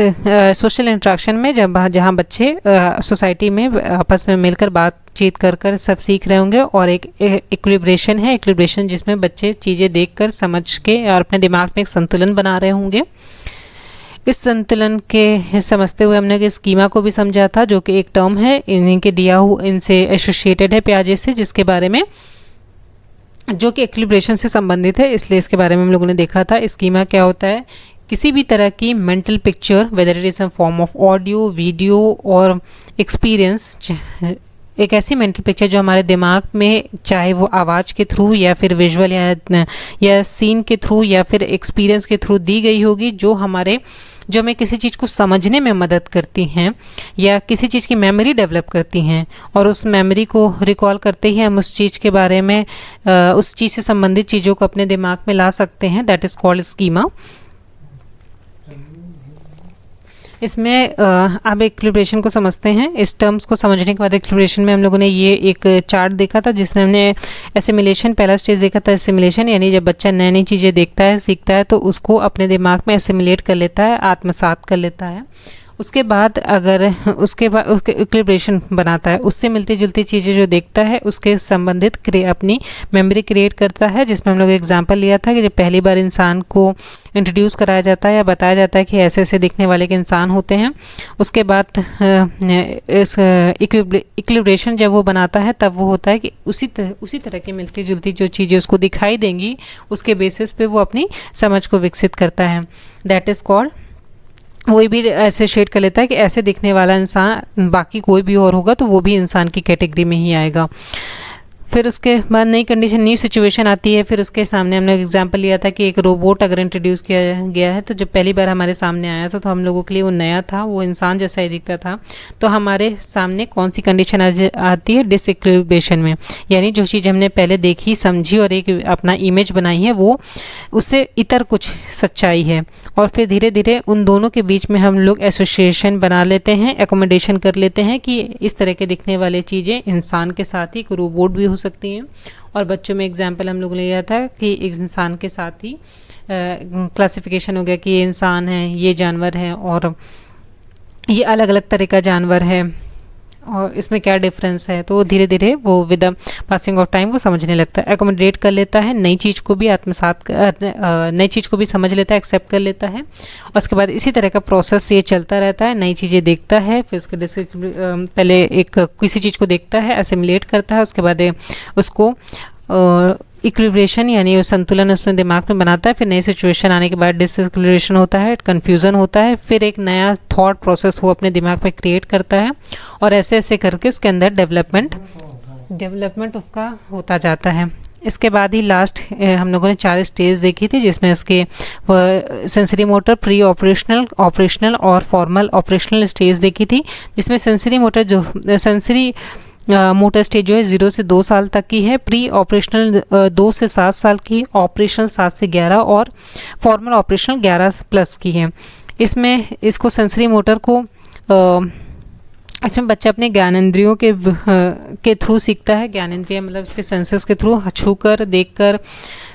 सोशल इंटरेक्शन में जहाँ बच्चे सोसाइटी में आपस में मिलकर बातचीत कर सब सीख रहे होंगे। और एक इक्विलिब्रेशन है, इक्विलिब्रेशन जिसमें बच्चे चीज़ें देखकर समझ के और अपने दिमाग में एक संतुलन बना रहे होंगे। इस संतुलन के समझते हुए हमने कि स्कीमा को भी समझा था, जो कि एक टर्म है इनके दिया हुआ, इनसे एसोसिएटेड है प्याजे से, जिसके बारे में जो कि इक्विलिब्रेशन से संबंधित है, इसलिए इसके बारे में हम लोगों ने देखा था। स्कीमा क्या होता है, किसी भी तरह की mental picture, whether it is a form of audio, video और एक्सपीरियंस, एक ऐसी मेंटल पिक्चर जो हमारे दिमाग में, चाहे वो आवाज़ के थ्रू या फिर विजुअल या सीन के थ्रू या फिर एक्सपीरियंस के थ्रू दी गई होगी, जो हमें किसी चीज़ को समझने में मदद करती हैं या किसी चीज़ की मेमोरी डेवलप करती हैं, और उस मेमोरी को रिकॉल करते ही हम उस चीज़ के बारे में उस चीज़ से संबंधित चीज़ों को अपने दिमाग में ला सकते हैं। That is called schema. इसमें अब इक्विलिब्रेशन को समझते हैं। इस टर्म्स को समझने के बाद इक्विलिब्रेशन में हम लोगों ने ये एक चार्ट देखा था, जिसमें हमने एसिमिलेशन पहला स्टेज देखा था। एसिमिलेशन यानी जब बच्चा नई नई चीज़ें देखता है, सीखता है, तो उसको अपने दिमाग में एसिमिलेट कर लेता है, आत्मसात कर लेता है। उसके बाद उसके इक्विलिब्रेशन बनाता है, उससे मिलती जुलती चीज़ें जो देखता है उसके संबंधित अपनी मेमोरी क्रिएट करता है, जिसमें हम लोग एग्जांपल लिया था कि जब पहली बार इंसान को इंट्रोड्यूस कराया जाता है या बताया जाता है कि ऐसे ऐसे दिखने वाले के इंसान होते हैं, उसके बाद इस इक्विलिब्रेशन जब वो बनाता है तब वो होता है कि उसी तरह की मिलती जुलती जो चीज़ें उसको दिखाई देंगी, उसके बेसिस पे वो अपनी समझ को विकसित करता है। दैट इज़ कॉल्ड, वही भी ऐसे शेड कर लेता है कि ऐसे दिखने वाला इंसान बाकी कोई भी और होगा तो वो भी इंसान की कैटेगरी में ही आएगा। फिर उसके बाद नई कंडीशन, न्यू सिचुएशन आती है। फिर उसके सामने हमने एग्जांपल लिया था कि एक रोबोट अगर इंट्रोड्यूस किया गया है, तो जब पहली बार हमारे सामने आया था तो हम लोगों के लिए वो नया था, वो इंसान जैसा ही दिखता था। तो हमारे सामने कौन सी कंडीशन आती है, डिसइक्विलिब्रेशन में, यानी जो चीज़ हमने पहले देखी, समझी और एक अपना इमेज बनाई है, वो उससे इतर कुछ सच्चाई है। और फिर धीरे धीरे उन दोनों के बीच में हम लोग एसोसिएशन बना लेते हैं, एकोमोडेशन कर लेते हैं कि इस तरह के दिखने वाले चीज़ें इंसान के साथ ही एक रोबोट भी हो सकती हैं। और बच्चों में एग्जाम्पल हम लोग ने लिया था कि एक इंसान के साथ ही क्लासिफिकेशन हो गया कि ये इंसान है, ये जानवर है और ये अलग अलग तरह का जानवर है और इसमें क्या डिफरेंस है। तो धीरे धीरे वो with the passing of time वो समझने लगता है, एकोमोडेट कर लेता है, नई चीज़ को भी नई चीज़ को भी समझ लेता है, एक्सेप्ट कर लेता है। और उसके बाद इसी तरह का प्रोसेस ये चलता रहता है, नई चीज़ें देखता है, फिर उसके पहले एक किसी चीज़ को देखता है, एसिमिलेट करता है, उसके बाद उसको इक्विलिब्रेशन यानी संतुलन उसमें दिमाग में बनाता है। फिर नई सिचुएशन आने के बाद डिसइक्विलिब्रेशन होता है, कन्फ्यूज़न होता है, फिर एक नया थॉट प्रोसेस वो अपने दिमाग में क्रिएट करता है और ऐसे ऐसे करके उसके अंदर डेवलपमेंट उसका होता जाता है। इसके बाद ही लास्ट हम लोगों ने 4 स्टेज देखी थी, जिसमें उसके sensory motor, pre operational, operational और फॉर्मल ऑपरेशनल स्टेज देखी थी, जिसमें सेंसरी मोटर स्टेज जो है 0 से 2 साल तक की है, प्री ऑपरेशनल 2 से 7 साल की, ऑपरेशनल 7 से 11 और फॉर्मल ऑपरेशनल 11 प्लस की है। इसमें इसको सेंसरी मोटर को इसमें बच्चा अपने ज्ञानेंद्रियों के थ्रू सीखता है। ज्ञानेंद्रिय मतलब उसके सेंसेस के थ्रू छूकर, देखकर,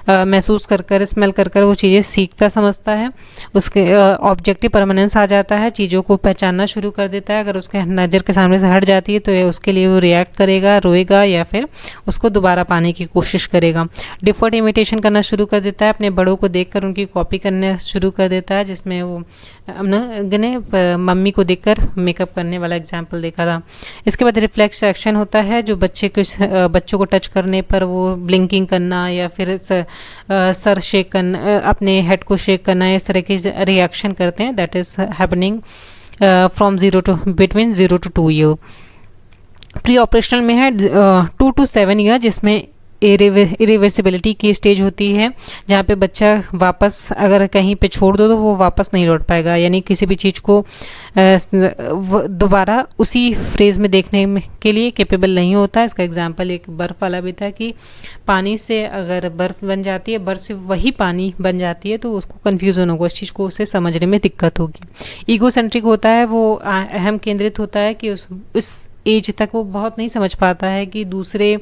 महसूस कर कर, स्मेल कर कर वो चीज़ें सीखता समझता है। उसके ऑब्जेक्टिव परमानेंस आ जाता है, चीज़ों को पहचानना शुरू कर देता है। अगर उसके नज़र के सामने से हट जाती है तो उसके लिए वो रिएक्ट करेगा, रोएगा या फिर उसको दोबारा पाने की कोशिश करेगा। डिफर्ड इमिटेशन करना शुरू कर देता है, अपने बड़ों को देखकर उनकी कॉपी करना शुरू कर देता है, जिसमें वो ने मम्मी को देखकर मेकअप करने वाला एग्जाम्पल देखा था। इसके बाद रिफ्लेक्स एक्शन होता है, जो बच्चों को टच करने पर वो ब्लिंकिंग करना या फिर सर शेक करना, अपने हेड को शेक करना, इस तरह के रिएक्शन करते हैं। That is happening from between 0 to 2 year. Pre operational में है 2 to 7 ईयर, जिसमें इरिवर्सिबिलिटी की स्टेज होती है, जहाँ पे बच्चा वापस अगर कहीं पे छोड़ दो तो वो वापस नहीं लौट पाएगा, यानी किसी भी चीज़ को दोबारा उसी फ्रेज में देखने के लिए कैपेबल नहीं होता। इसका एग्जांपल एक बर्फ़ वाला भी था कि पानी से अगर बर्फ़ बन जाती है, बर्फ़ से वही पानी बन जाती है, तो उसको कन्फ्यूज़न होगा, इस चीज़ को उसे समझने में दिक्कत होगी। ईगोसेंट्रिक होता है, वो अहम केंद्रित होता है कि उस एज तक वो बहुत नहीं समझ पाता है कि दूसरे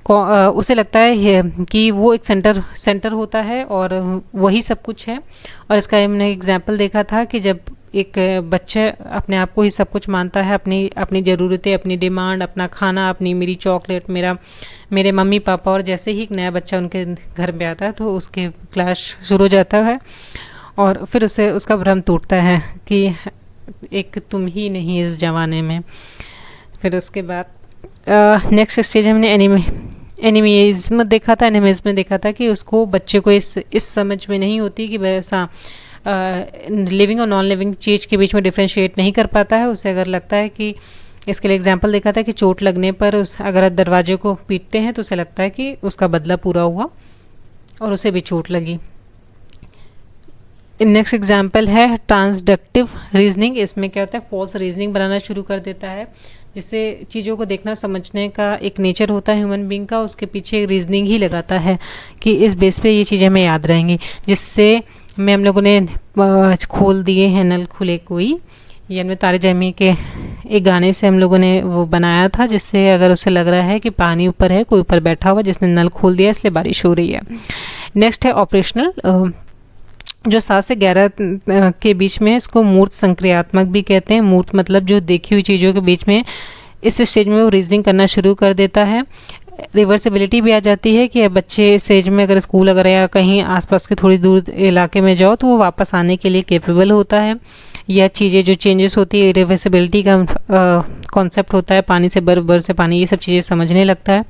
उसे लगता है कि वो एक सेंटर होता है और वही सब कुछ है। और इसका हमने एग्जाम्पल देखा था कि जब एक बच्चा अपने आप को ही सब कुछ मानता है, अपनी ज़रूरतें, अपनी डिमांड, अपना खाना, मेरी चॉकलेट, मेरे मम्मी पापा, और जैसे ही एक नया बच्चा उनके घर में आता है तो उसके क्लास शुरू हो जाता है और फिर उसका भ्रम टूटता है कि एक तुम ही नहीं इस ज़माने में। फिर उसके बाद नेक्स्ट स्टेज हमने एनिमिज्म देखा था। एनिमिज्म में देखा था कि उसको बच्चे को इस समझ में नहीं होती कि वैसा लिविंग और नॉन लिविंग चीज़ के बीच में डिफ्रेंशिएट नहीं कर पाता है। उसे अगर लगता है कि, इसके लिए एग्जांपल देखा था कि चोट लगने पर अगर दरवाजे को पीटते हैं तो उसे लगता है कि उसका बदला पूरा हुआ और उसे भी चोट लगी। नेक्स्ट एग्जाम्पल है ट्रांसडक्टिव रीजनिंग। इसमें क्या होता है, फॉल्स रीजनिंग बनाना शुरू कर देता है, जिससे चीज़ों को देखना समझने का एक नेचर होता है ह्यूमन बीइंग का, उसके पीछे रीजनिंग ही लगाता है कि इस बेस पे ये चीज़ें हमें याद रहेंगी। जिससे में हम लोगों ने खोल दिए हैं नल खुले कोई, ये हमने तारे जमी के एक गाने से हम लोगों ने वो बनाया था, जिससे अगर उसे लग रहा है कि पानी ऊपर है, कोई ऊपर बैठा हुआ जिसने नल खोल दिया इसलिए बारिश हो रही है। नेक्स्ट है ऑपरेशनल, जो 7 से 11 के बीच में, इसको मूर्त संक्रियात्मक भी कहते हैं। मूर्त मतलब जो देखी हुई चीज़ों के बीच में, इस स्टेज में वो रीजनिंग करना शुरू कर देता है। रिवर्सिबिलिटी भी आ जाती है कि बच्चे इस एज में अगर स्कूल अगर या कहीं आसपास के थोड़ी दूर इलाके में जाओ तो वो वापस आने के लिए कैपेबल होता है। यह चीज़ें जो चेंजेस होती है, रिवर्सिबिलिटी का कॉन्सेप्ट होता है, पानी से बर्फ़ से पानी, ये सब चीज़ें समझने लगता है।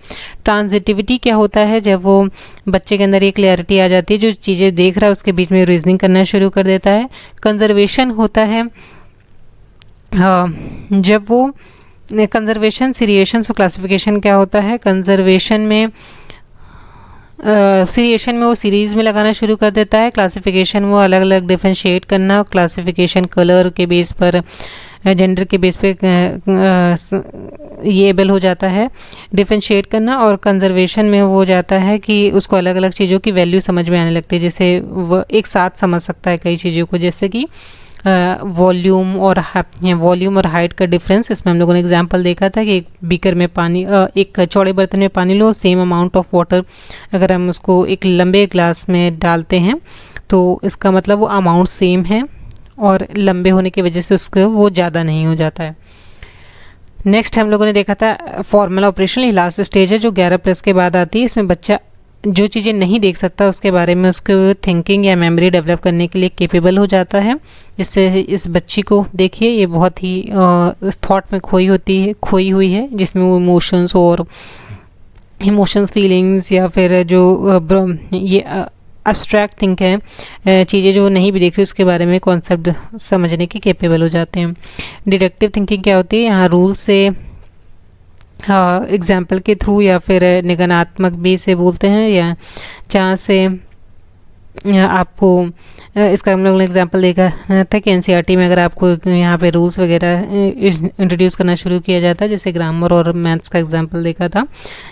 ट्रांजिटिविटी क्या होता है, जब वो बच्चे के अंदर ये क्लैरिटी आ जाती है, जो चीज़ें देख रहा है उसके बीच में रीजनिंग करना शुरू कर देता है। कंजर्वेशन होता है, जब वो कंजर्वेशन, सीरिएशन और क्लासिफिकेशन क्या होता है। कंजर्वेशन में सीरिएशन में वो सीरीज़ में लगाना शुरू कर देता है। क्लासिफिकेशन वो अलग अलग डिफरेंशिएट करना, क्लासिफिकेशन कलर के बेस पर, जेंडर के बेस पे ये एबल हो जाता है डिफरेंशिएट करना। और कंजर्वेशन में वो जाता है कि उसको अलग अलग चीज़ों की वैल्यू समझ में आने लगती है, जैसे वो एक साथ समझ सकता है कई चीज़ों को, जैसे कि वॉल्यूम और हाइट का डिफरेंस। इसमें हम लोगों ने एग्जांपल देखा था कि एक बीकर में पानी, एक चौड़े बर्तन में पानी लो, सेम अमाउंट ऑफ वाटर अगर हम उसको एक लंबे ग्लास में डालते हैं तो इसका मतलब वो अमाउंट सेम है और लंबे होने की वजह से उसको वो ज़्यादा नहीं हो जाता है। नेक्स्ट हम लोगों ने देखा था फॉर्मल ऑपरेशन, ये लास्ट स्टेज है जो 11+ के बाद आती है। इसमें बच्चा जो चीज़ें नहीं देख सकता उसके बारे में उसको थिंकिंग या मेमोरी डेवलप करने के लिए कैपेबल हो जाता है। जिससे इस बच्ची को देखिए, ये बहुत ही थॉट में खोई हुई है, जिसमें वो इमोशंस फीलिंग्स या फिर जो ये एब्स्ट्रैक्ट थिंक है, चीज़ें जो नहीं भी देख रही उसके बारे में कॉन्सेप्ट समझने के कैपेबल हो जाते हैं। डिडक्टिव थिंकिंग क्या होती है, यहाँ रूल से, एग्जाम्पल के थ्रू या फिर निगमनात्मक भी से बोलते हैं, या जहाँ से आपको इसका हम लोगों ने एग्जांपल देखा था कि एनसीईआरटी में अगर आपको यहाँ पे रूल्स वगैरह इंट्रोड्यूस करना शुरू किया जाता है, जैसे ग्रामर और मैथ्स का एग्जांपल देखा था,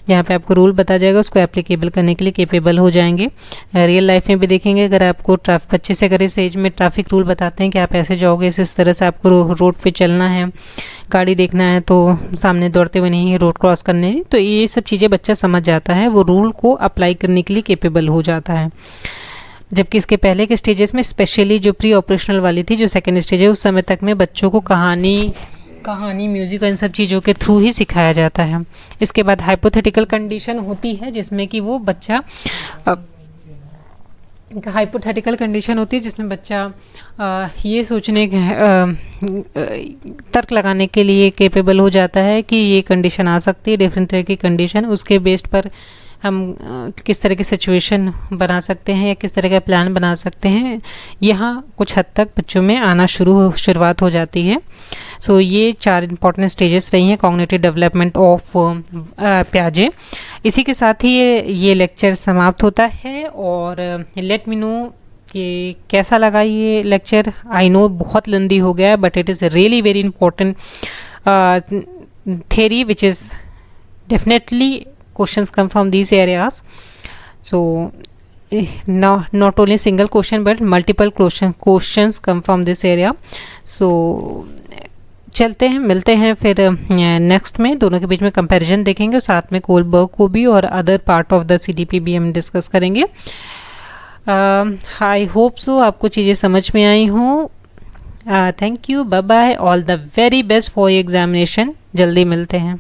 जहाँ पे आपको रूल बता जाएगा, उसको एप्लीकेबल करने के लिए केपेबल हो जाएंगे। रियल लाइफ में भी देखेंगे, अगर आपको बच्चे से अगर इस एज में ट्रैफिक रूल बताते हैं कि आप ऐसे जाओगे, इस तरह से आपको रोड पर चलना है, गाड़ी देखना है तो सामने दौड़ते हुए नहीं रोड क्रॉस करने, तो ये सब चीज़ें बच्चा समझ जाता है, वो रूल को अप्लाई करने के लिए केपेबल हो जाता है। जबकि इसके पहले के स्टेजेस में, स्पेशली जो प्री ऑपरेशनल वाली थी, जो सेकेंड स्टेज है, उस समय तक में बच्चों को कहानी म्यूजिक और इन सब चीज़ों के थ्रू ही सिखाया जाता है। इसके बाद हाइपोथेटिकल कंडीशन होती है, जिसमें कि वो बच्चा हाइपोथेटिकल कंडीशन होती है जिसमें बच्चा ये सोचने तर्क लगाने के लिए केपेबल हो जाता है कि ये कंडीशन आ सकती है, डिफरेंट तरह की कंडीशन, उसके बेस्ड पर हम किस तरह की सिचुएशन बना सकते हैं या किस तरह का प्लान बना सकते हैं, यहाँ कुछ हद तक बच्चों में आना शुरुआत हो जाती है। सो ये 4 इंपॉर्टेंट स्टेजेस रही हैं कॉग्निटिव डेवलपमेंट ऑफ प्याजे। इसी के साथ ही ये लेक्चर समाप्त होता है, और लेट मी नो कि कैसा लगा ये लेक्चर। आई नो बहुत लंबी हो गया है, but it is really very important theory which is definitely questions come from these areas. So now not only single question but multiple questions come from this area. So चलते हैं, मिलते हैं फिर नेक्स्ट में, दोनों के बीच में कंपैरिजन देखेंगे, साथ में कोलबर्ग को भी और other part of the CDP भी हम डिस्कस करेंगे। आई होप सो आपको चीज़ें समझ में आई हों। Thank you, bye bye, all the very best for your examination. जल्दी मिलते हैं।